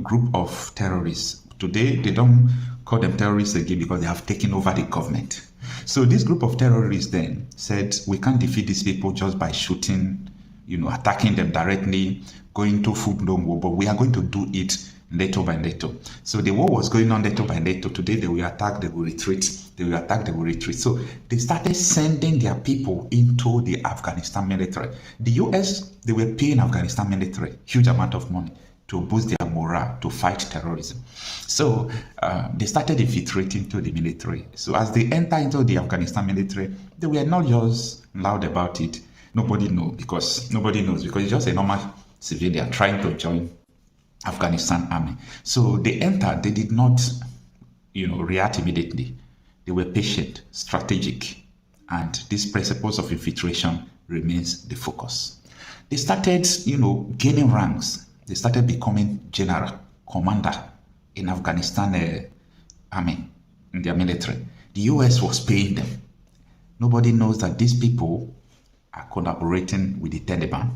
group of terrorists, today they don't call them terrorists again because they have taken over the government. So this group of terrorists then said, we can't defeat these people just by shooting, attacking them directly, going to full-blown war, but we are going to do it little by little. So the war was going on little by little. Today they will attack, they will retreat. They will attack, they will retreat. So they started sending their people into the Afghanistan military. The US, they were paying Afghanistan military huge amount of money to boost their morale, to fight terrorism. So they started infiltrating to the military. So as they enter into the Afghanistan military, they were not just loud about it. Nobody knows because it's just a normal civilian trying to join Afghanistan army. So they entered, they did not, react immediately. They were patient, strategic, and these principles of infiltration remains the focus. They started, gaining ranks. They started becoming general, commander in Afghanistan army, in their military. The US was paying them. Nobody knows that these people are collaborating with the Taliban.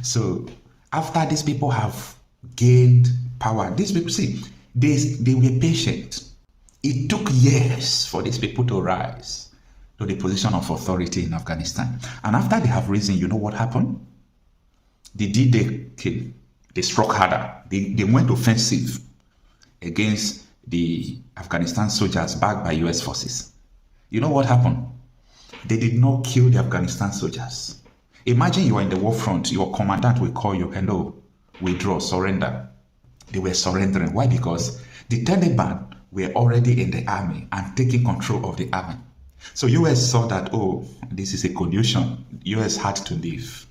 So after these people have gained power, these people, they were patient. It took years for these people to rise to the position of authority in Afghanistan. And after they have risen, you know what happened? The D-Day came. They struck harder. They went offensive against the Afghanistan soldiers backed by US forces. You know what happened? They did not kill the Afghanistan soldiers. Imagine you are in the war front, your commandant will call you, hello, withdraw, surrender. They were surrendering. Why? Because the Taliban were already in the army and taking control of the army. So US saw that, oh, this is a collusion. US had to leave.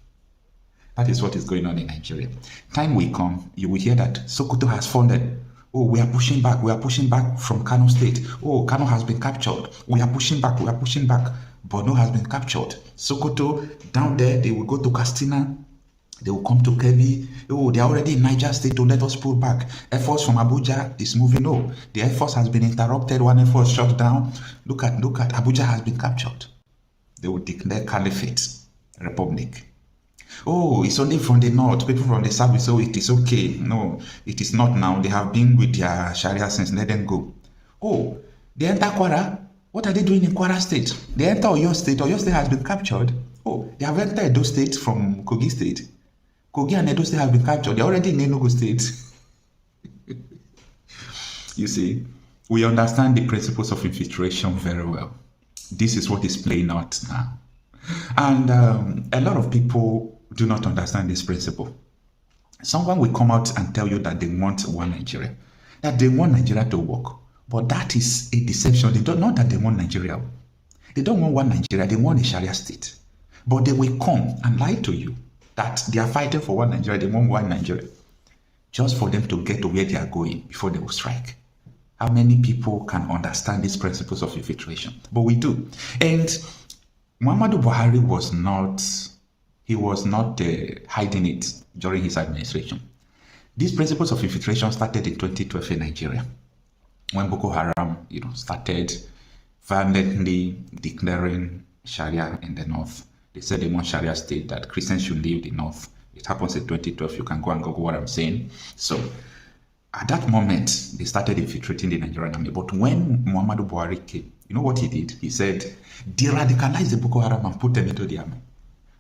That is what is going on in Nigeria. Time will come, you will hear that Sokoto has fallen. Oh, we are pushing back from Kano State. Oh, Kano has been captured. We are pushing back. Borno has been captured. Sokoto, down there, they will go to Katsina. They will come to Kebbi. Oh, they are already in Niger State to let us pull back. Air Force from Abuja is moving. No, the Air Force has been interrupted. One Air Force shut down. Look at Abuja has been captured. They will declare Caliphate Republic. Oh, it's only from the north. People from the south will say, oh, it is okay. No, it is not now. They have been with their Sharia since. Let them go. Oh, they enter Kwara. What are they doing in Kwara State? They enter Oyo State. Oyo State has been captured. Oh, they have entered Edo State from Kogi State. Kogi and Edo State have been captured. They're already in Enugu State. You see, we understand the principles of infiltration very well. This is what is playing out now. And a lot of people do not understand this principle. Someone will come out and tell you that they want one Nigeria, that they want Nigeria to work. But that is a deception. They don't know that they want Nigeria. They don't want one Nigeria. They want a Sharia state. But they will come and lie to you that they are fighting for one Nigeria. They want one Nigeria. just for them to get to where they are going before they will strike. How many people can understand these principles of infiltration? But we do. And Muhammadu Buhari was not hiding it during his administration. These principles of infiltration started in 2012 in Nigeria, when Boko Haram, started violently declaring Sharia in the north. They said they want Sharia state, that Christians should leave the north. It happens in 2012. You can go and Google what I'm saying. So at that moment, they started infiltrating the Nigerian army. But when Muhammadu Buhari came, you know what he did? He said, de-radicalize the Boko Haram and put them into the army.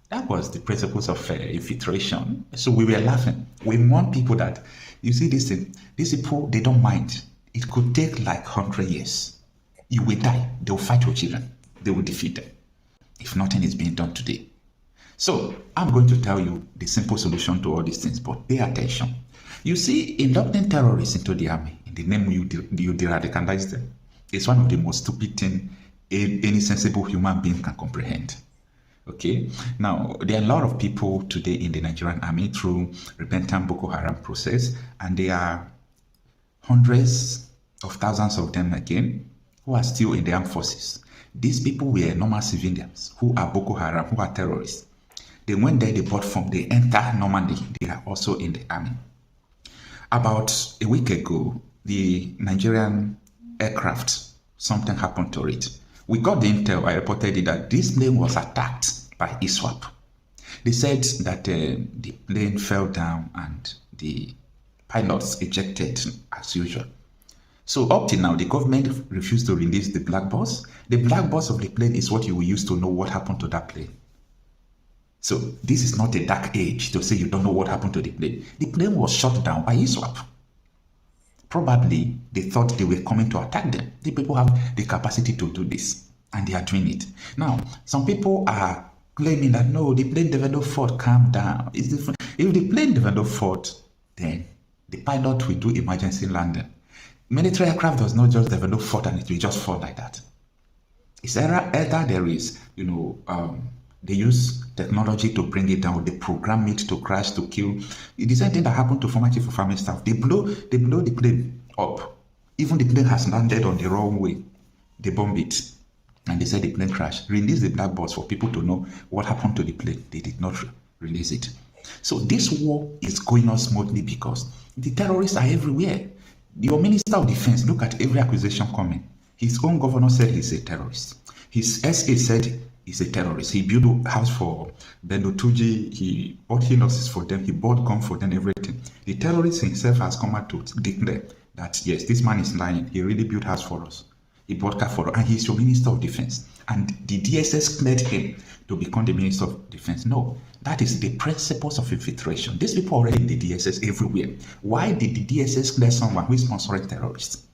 That was the principles of infiltration. So we were laughing. We warn people that, you see this thing, these people, they don't mind. It could take like 100 years. You will die. They will fight your children. They will defeat them if nothing is being done today. So I'm going to tell you the simple solution to all these things, but pay attention. You see, inducting terrorists into the army in the name you de-radicalize them is one of the most stupid things any sensible human being can comprehend. Okay, now there are a lot of people today in the Nigerian army through repentant Boko Haram process, and there are hundreds of thousands of them again who are still in the armed forces. These people were normal civilians who are Boko Haram, who are terrorists. They went there, they bought from, they enter Normandy, they are also in the army. About a week ago, the Nigerian aircraft, something happened to it. We got the intel, I reported it, that this plane was attacked by ISWAP. They said that the plane fell down and the pilots ejected as usual. So up till now, the government refused to release the black box. The black box of the plane is what you will use to know what happened to that plane. So this is not a dark age to say you don't know what happened to the plane. The plane was shot down by ISWAP. Probably they thought they were coming to attack them. The people have the capacity to do this, and they are doing it. Now, some people are claiming that no, the plane developed fault, calm down. It's different. If the plane developed fault, then the pilot will do emergency landing. Military aircraft does not just develop fault and it will just fall like that. It's either there is, they use technology to bring it down. They program it to crash, to kill. The same thing that happened to former chief of army staff. They blow the plane up. Even the plane has landed on the wrong way. They bomb it. And they said the plane crashed. Release the black box for people to know what happened to the plane. They did not release it. So this war is going on smoothly because the terrorists are everywhere. Your Minister of Defense, look at every accusation coming. His own governor said he's a terrorist. His SA said he's a terrorist. He built a house for Bello Tuji. He bought hinoxes for them. He bought guns for them, everything. The terrorist himself has come out to declare that, yes, this man is lying. He really built a house for us. He bought car for us. And he's your Minister of Defense. And the DSS cleared him to become the Minister of Defense. No, that is the principles of infiltration. These people are already in the DSS everywhere. Why did the DSS clear someone who is sponsoring terrorists?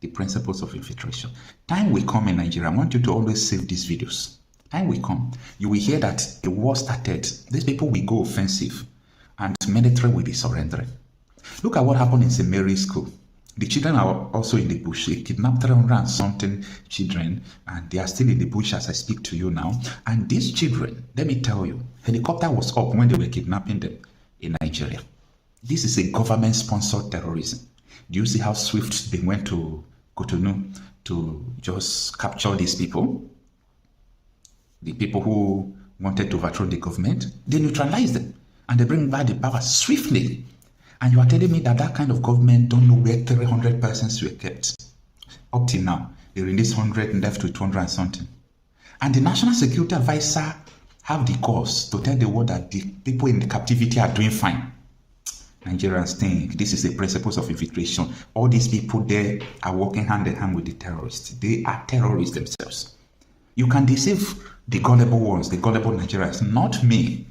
The principles of infiltration. Time will come in Nigeria. I want you to always save these videos. Time will come. You will hear that a war started. These people will go offensive and military will be surrendering. Look at what happened in St. Mary's School. The children are also in the bush. They kidnapped 300 and something children, and they are still in the bush as I speak to you now. And these children, let me tell you, helicopter was up when they were kidnapping them in Nigeria. This is a government-sponsored terrorism. Do you see how swift they went to Cotonou to just capture these people? The people who wanted to overthrow the government, they neutralized them and they bring back the power swiftly. And you are telling me that that kind of government don't know where 300 persons were kept. Up till now, they released 100 and left with 200 and something. And the National Security Advisor have the cause to tell the world that the people in the captivity are doing fine. Nigerians think this is the principles of infiltration. All these people there are working hand in hand with the terrorists. They are terrorists themselves. You can deceive the gullible ones, the gullible Nigerians, not me.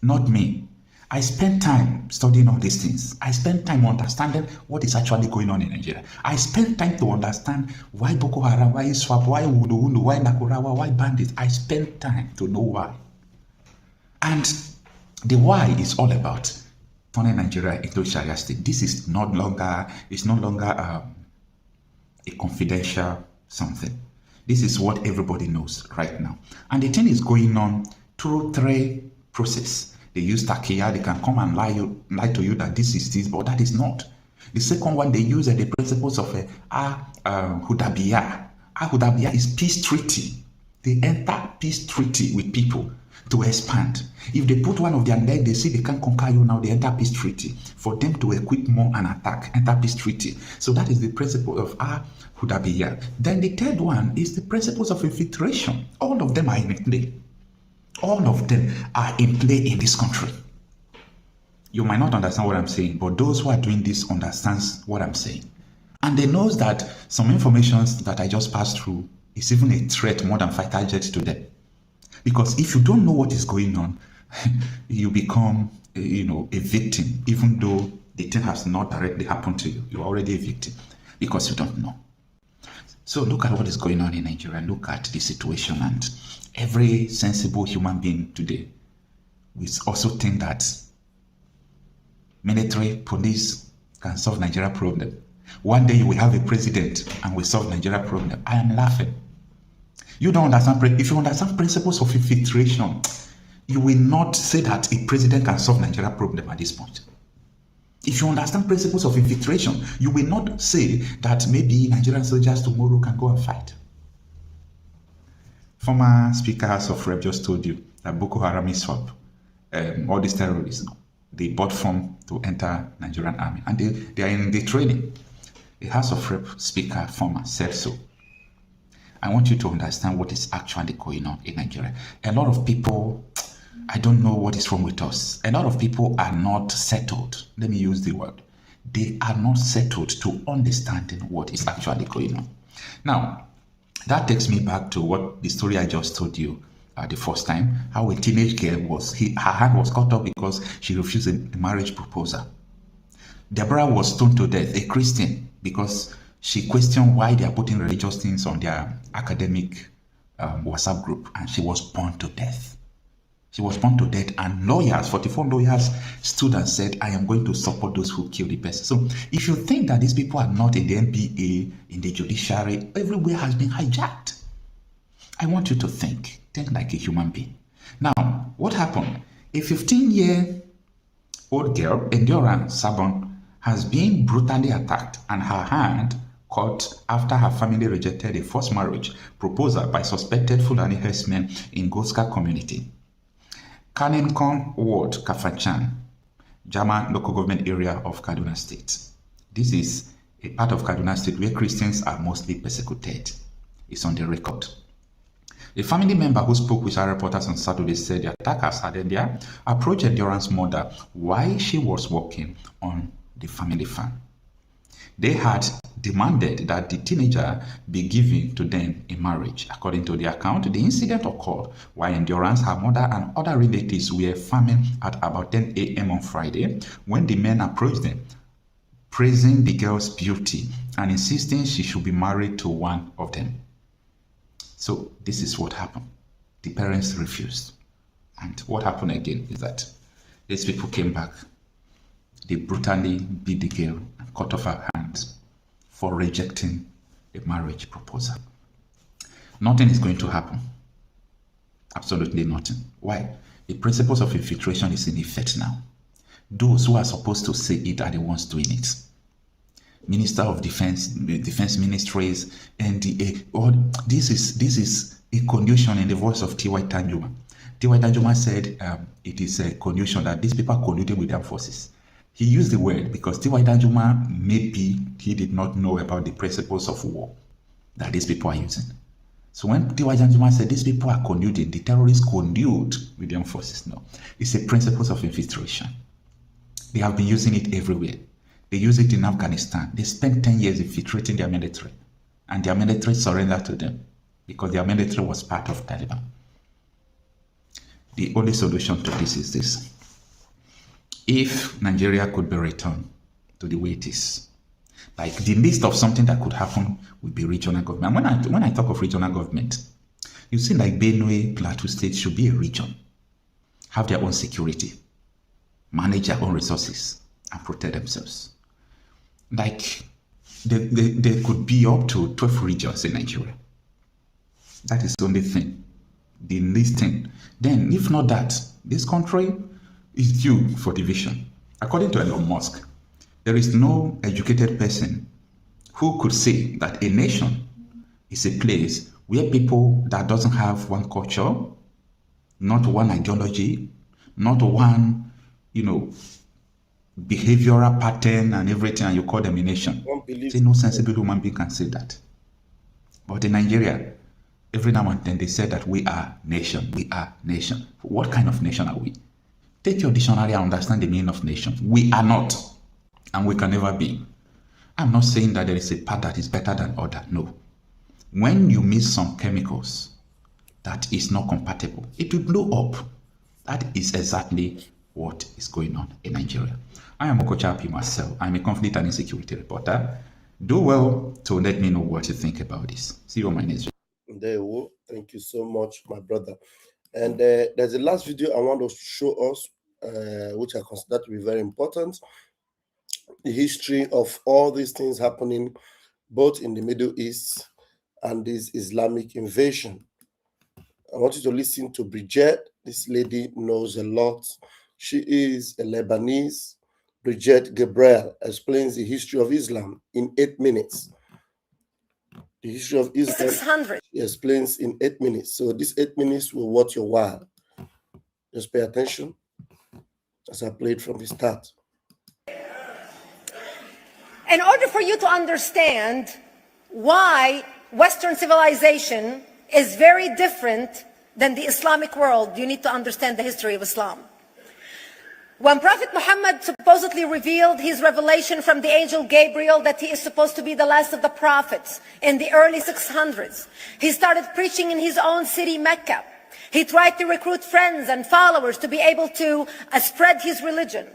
Not me. I spent time studying all these things. I spent time understanding what is actually going on in Nigeria. I spent time to understand why Boko Haram, why ISWAP, why Wudu, why Nakurawa, why bandits. I spent time to know why. And the why is all about turning Nigeria into Sharia state. This is no longer a confidential something. This is what everybody knows right now. And the thing is going on through 3 processes. They use takia, they can come and lie to you that this is this, but that is not. The second one, they use the principles of Hudabiya. Hudabiya is peace treaty. They enter peace treaty with people to expand. If they put one of their neck, they see they can't conquer you now, they enter peace treaty. For them to equip more and attack, enter peace treaty. So that is the principle of Hudabiya. Then the third one is the principles of infiltration. All of them are in play. All of them are in play in this country. You might not understand what I'm saying, but those who are doing this understands what I'm saying. And they know that some information that I just passed through is even a threat more than fighter jets to them. Because if you don't know what is going on, you become, a victim, even though the thing has not directly happened to you. You're already a victim because you don't know. So look at what is going on in Nigeria. Look at the situation, and every sensible human being today will also think that military, police can solve Nigeria problem. One day you will have a president and will solve Nigeria problem. I am laughing. You don't understand. If you understand principles of infiltration, you will not say that a president can solve Nigeria problem at this point. If you understand principles of infiltration, you will not say that maybe Nigerian soldiers tomorrow can go and fight. Former Speaker House of Rep just told you that Boko Haram is swap. All these terrorists, they bought form to enter Nigerian army, and they are in the training. The House of Rep Speaker, former, said so. I want you to understand what is actually going on in Nigeria. A lot of people, I don't know what is wrong with us. A lot of people are not settled. Let me use the word. They are not settled to understanding what is actually going on. Now, that takes me back to what the story I just told you the first time, how a teenage girl her hand was cut off because she refused a marriage proposal. Deborah was stoned to death, a Christian, because she questioned why they are putting religious things on their academic WhatsApp group, and she was burned to death. She was burned to death, and lawyers, 44 lawyers, stood and said, I am going to support those who kill the person. So if you think that these people are not in the NBA, in the judiciary, everywhere has been hijacked. I want you to think like a human being. Now, what happened? A 15-year-old girl, Endurance Sabon, has been brutally attacked and her hand cut after her family rejected a forced marriage proposal by suspected Fulani herdsmen in Goska community. Kanenkon Ward, Kafachan, Jama local government area of Kaduna State. This is a part of Kaduna State where Christians are mostly persecuted. It's on the record. A family member who spoke with our reporters on Saturday said the attackers had earlier approached Endurance's mother while she was working on the family farm. They had demanded that the teenager be given to them in marriage. According to the account, the incident occurred while Endurance, her mother, and other relatives were farming at about 10 a.m. on Friday when the men approached them, praising the girl's beauty and insisting she should be married to one of them. So this is what happened. The parents refused. And what happened again is that these people came back. They brutally beat the girl and cut off her hands for rejecting a marriage proposal. Nothing is going to happen. Absolutely nothing. Why? The principles of infiltration is in effect now. Those who are supposed to say it are the ones doing it. Minister of Defense, Defense Ministries, NDA. This is a condition in the voice of T.Y. Tanjuma. T.Y. Tanjuma said it is a condition that these people are colluding with their forces. He used the word because T.Y. Tanjuma, maybe he did not know about the principles of war that these people are using. So when T.Y. Tanjuma said these people are colluding, the terrorists collude with their forces. No, it's a principles of infiltration. They have been using it everywhere. They use it in Afghanistan. They spent 10 years infiltrating their military, and their military surrendered to them because their military was part of Taliban. The only solution to this is this. If Nigeria could be returned to the way it is, like the list of something that could happen would be regional government. And when I talk of regional government, you see like Benue, Plateau State should be a region, have their own security, manage their own resources, and protect themselves. Like there could be up to 12 regions in Nigeria. That is the only thing, the least thing. Then, if not that, this country is due for division. According to Elon Musk, there is no educated person who could say that a nation is a place where people that doesn't have one culture, not one ideology, not one, behavioral pattern and everything, and you call them a nation. Say no sensible human being can say that. But in Nigeria, every now and then they say that we are nation, we are nation. What kind of nation are we? Take your dictionary and understand the meaning of nation. We are not, and we can never be. I'm not saying that there is a part that is better than other, no. When you mix some chemicals that is not compatible, it will blow up. That is exactly what is going on in Nigeria. I am Okocha myself. I'm a conflict and insecurity reporter. Do well to let me know what you think about this. See you on my next video. There we go. Thank you so much, my brother. And there's a last video I want to show us, which I consider to be very important. The history of all these things happening both in the Middle East and this Islamic invasion. I want you to listen to Bridget. This lady knows a lot. She is a Lebanese. Bridget Gabriel explains the history of Islam in 8 minutes. The history of Islam, 600. she explains in 8 minutes. So this 8 minutes will worth your while. Just pay attention as I play it from the start. In order for you to understand why Western civilization is very different than the Islamic world, you need to understand the history of Islam. When Prophet Muhammad supposedly revealed his revelation from the angel Gabriel that he is supposed to be the last of the prophets in the early 600s, he started preaching in his own city, Mecca. He tried to recruit friends and followers to be able to spread his religion.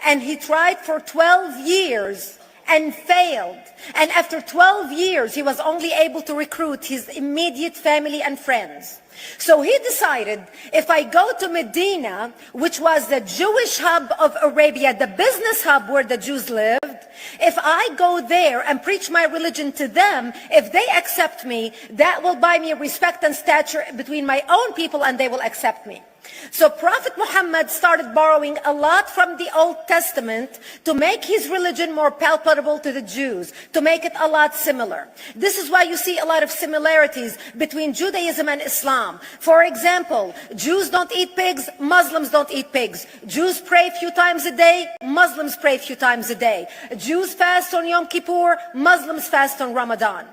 And he tried for 12 years and failed. And after 12 years, he was only able to recruit his immediate family and friends. So he decided, if I go to Medina, which was the Jewish hub of Arabia, the business hub where the Jews lived, if I go there and preach my religion to them, if they accept me, that will buy me respect and stature between my own people, and they will accept me. So Prophet Muhammad started borrowing a lot from the Old Testament to make his religion more palpable to the Jews, to make it a lot similar. This is why you see a lot of similarities between Judaism and Islam. For example, Jews don't eat pigs, Muslims don't eat pigs. Jews pray a few times a day, Muslims pray a few times a day. Jews fast on Yom Kippur, Muslims fast on Ramadan.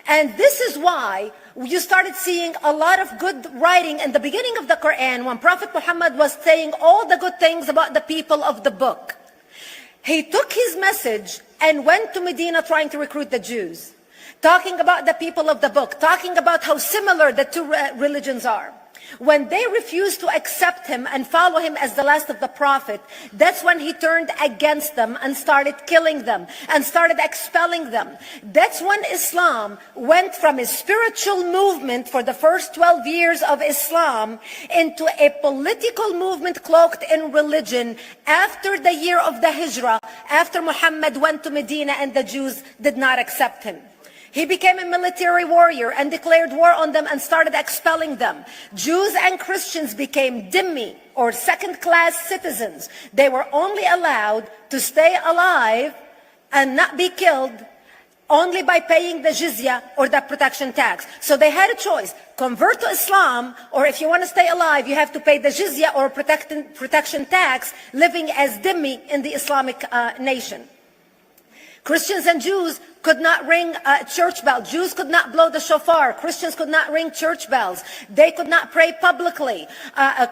And this is why you started seeing a lot of good writing in the beginning of the Quran when Prophet Muhammad was saying all the good things about the people of the book. He took his message and went to Medina trying to recruit the Jews, talking about the people of the book, talking about how similar the two religions are. When they refused to accept him and follow him as the last of the prophet, that's when he turned against them and started killing them and started expelling them. That's when Islam went from a spiritual movement for the first 12 years of Islam into a political movement cloaked in religion after the year of the Hijrah, after Muhammad went to Medina and the Jews did not accept him. He became a military warrior and declared war on them and started expelling them. Jews and Christians became dhimmi, or second-class citizens. They were only allowed to stay alive and not be killed only by paying the jizya, or the protection tax. So they had a choice: convert to Islam, or if you want to stay alive, you have to pay the jizya or protection tax, living as dhimmi in the Islamic nation. Christians and Jews could not ring church bells. Jews could not blow the shofar. Christians could not ring church bells. They could not pray publicly.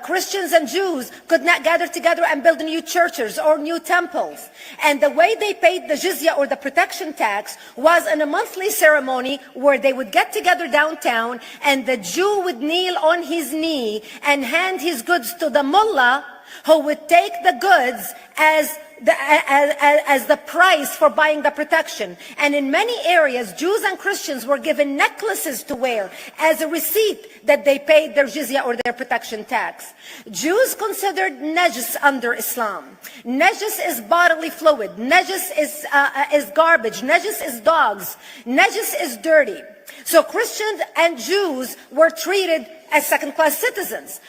Christians and Jews could not gather together and build new churches or new temples. And the way they paid the jizya, or the protection tax, was in a monthly ceremony where they would get together downtown and the Jew would kneel on his knee and hand his goods to the mullah, who would take the goods as as the price for buying the protection. And in many areas, Jews and Christians were given necklaces to wear as a receipt that they paid their jizya or their protection tax. Jews considered najis under Islam. Najis is bodily fluid. Najis is garbage. Najis is dogs. Najis is dirty. So Christians and Jews were treated as second-class citizens.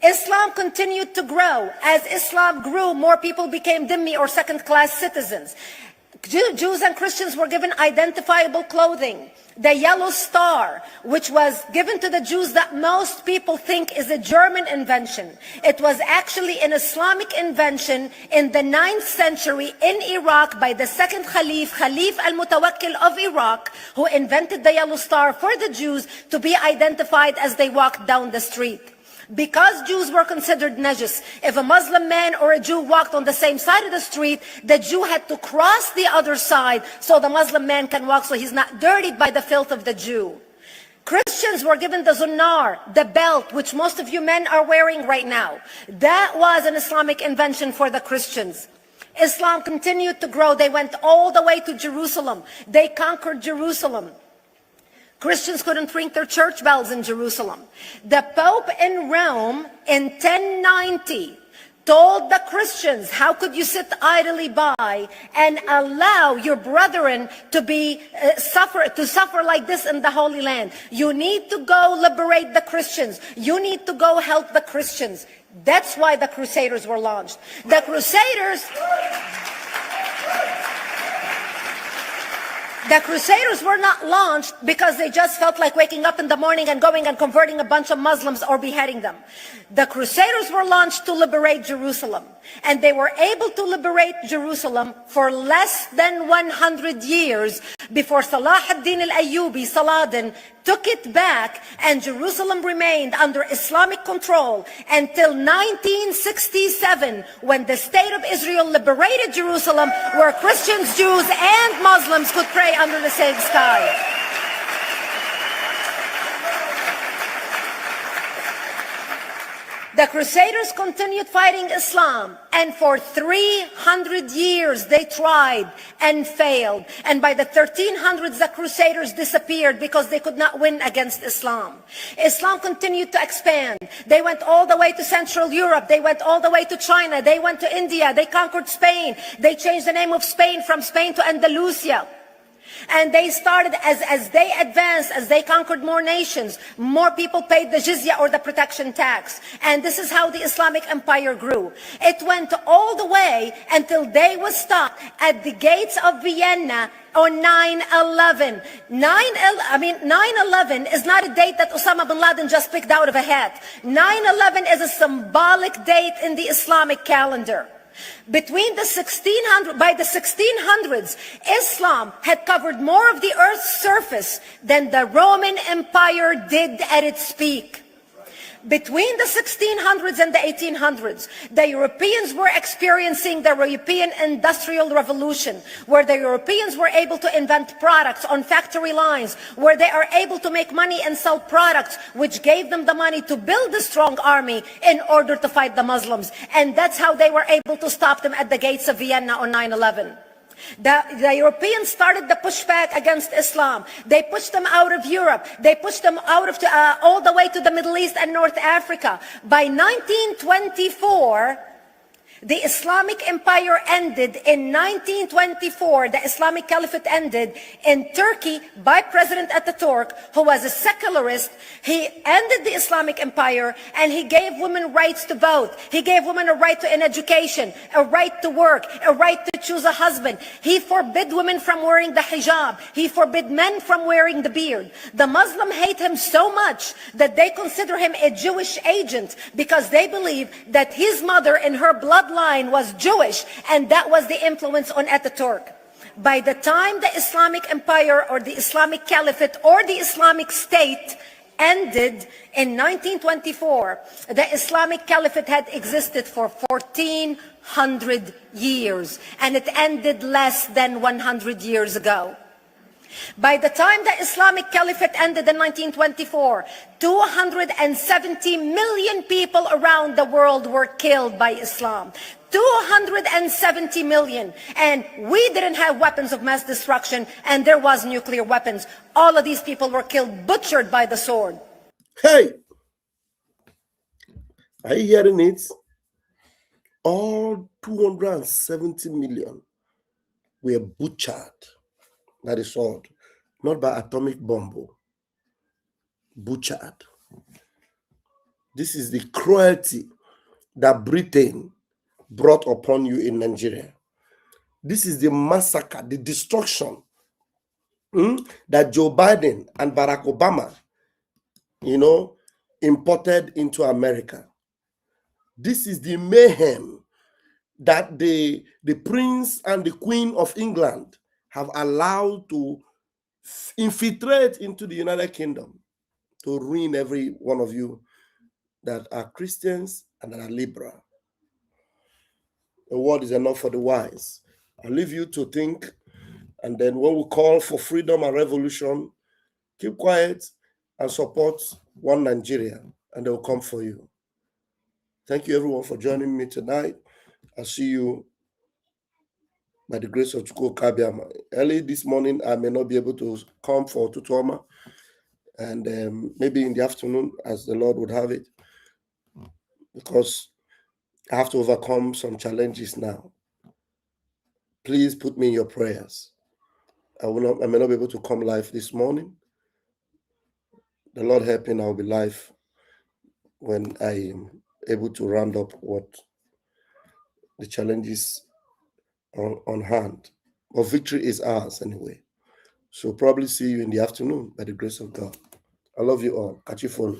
Islam continued to grow. As Islam grew, more people became dhimmi or second-class citizens. Jews and Christians were given identifiable clothing. The yellow star, which was given to the Jews that most people think is a German invention. It was actually an Islamic invention in the 9th century in Iraq by the second Khalif al-Mutawakkil of Iraq, who invented the yellow star for the Jews to be identified as they walked down the street. Because Jews were considered najis, if a Muslim man or a Jew walked on the same side of the street, the Jew had to cross the other side so the Muslim man can walk, so he's not dirtied by the filth of the Jew. Christians were given the zunnar, the belt, which most of you men are wearing right now. That was an Islamic invention for the Christians. Islam continued to grow. They went all the way to Jerusalem. They conquered Jerusalem. Christians couldn't ring their church bells in Jerusalem. The Pope in Rome in 1090 told the Christians, how could you sit idly by and allow your brethren to suffer like this in the Holy Land? You need to go liberate the Christians. You need to go help the Christians. That's why the Crusaders were launched. The Crusaders were not launched because they just felt like waking up in the morning and going and converting a bunch of Muslims or beheading them. The Crusaders were launched to liberate Jerusalem. And they were able to liberate Jerusalem for less than 100 years before Salah ad-Din al-Ayyubi, Saladin, took it back, and Jerusalem remained under Islamic control until 1967, when the State of Israel liberated Jerusalem, where Christians, Jews, and Muslims could pray under the same sky. The Crusaders continued fighting Islam, and for 300 years they tried and failed. And by the 1300s, the Crusaders disappeared because they could not win against Islam. Islam continued to expand. They went all the way to Central Europe. They went all the way to China. They went to India. They conquered Spain. They changed the name of Spain from Spain to Andalusia. And they started, as they advanced, as they conquered more nations, more people paid the jizya or the protection tax. And this is how the Islamic Empire grew. It went all the way until they was stopped at the gates of Vienna on 9/11. 9/11 is not a date that Osama bin Laden just picked out of a hat. 9/11 is a symbolic date in the Islamic calendar. By the 1600s, Islam had covered more of the earth's surface than the Roman Empire did at its peak. Between the 1600s and the 1800s, the Europeans were experiencing the European Industrial Revolution, where the Europeans were able to invent products on factory lines, where they are able to make money and sell products, which gave them the money to build a strong army in order to fight the Muslims. And that's how they were able to stop them at the gates of Vienna on 9/11. The Europeans started the pushback against Islam. They pushed them out of Europe. They pushed them out of all the way to the Middle East and North Africa. By 1924, the Islamic Empire ended. In 1924, the Islamic Caliphate ended in Turkey by President Ataturk, who was a secularist. He ended the Islamic Empire, and he gave women rights to vote. He gave women a right to an education, a right to work, a right to choose a husband. He forbid women from wearing the hijab. He forbid men from wearing the beard. The Muslims hate him so much that they consider him a Jewish agent, because they believe that his mother and her bloodline was Jewish, and that was the influence on Ataturk. By the time the Islamic Empire or the Islamic Caliphate or the Islamic State ended in 1924, the Islamic Caliphate had existed for 1400 years, and it ended less than 100 years ago. By the time the Islamic Caliphate ended in 1924, 270 million people around the world were killed by Islam. 270 million. And we didn't have weapons of mass destruction, and there was nuclear weapons. All of these people were killed, butchered by the sword. Hey! Are you hearing it? All 270 million were butchered by the sword, not by atomic bomb. Butchered. This is the cruelty that Britain brought upon you in Nigeria. This is the massacre, the destruction that Joe Biden and Barack Obama, imported into America. This is the mayhem that the Prince and the Queen of England have allowed to infiltrate into the United Kingdom to ruin every one of you that are Christians and that are liberal. The word is enough for the wise. I leave you to think, and then when we call for freedom and revolution, keep quiet and support one Nigeria, and they will come for you. Thank you, everyone, for joining me tonight. I'll see you by the grace of Chukwu Kabiama. Early this morning, I may not be able to come for Tutoma, and maybe in the afternoon, as the Lord would have it, because I have to overcome some challenges now. Please put me in your prayers. I may not be able to come live this morning. The Lord helping, I'll be live when I am able to round up what the challenges on hand. But victory is ours anyway. So probably see you in the afternoon by the grace of God. I love you all. Catch you follow.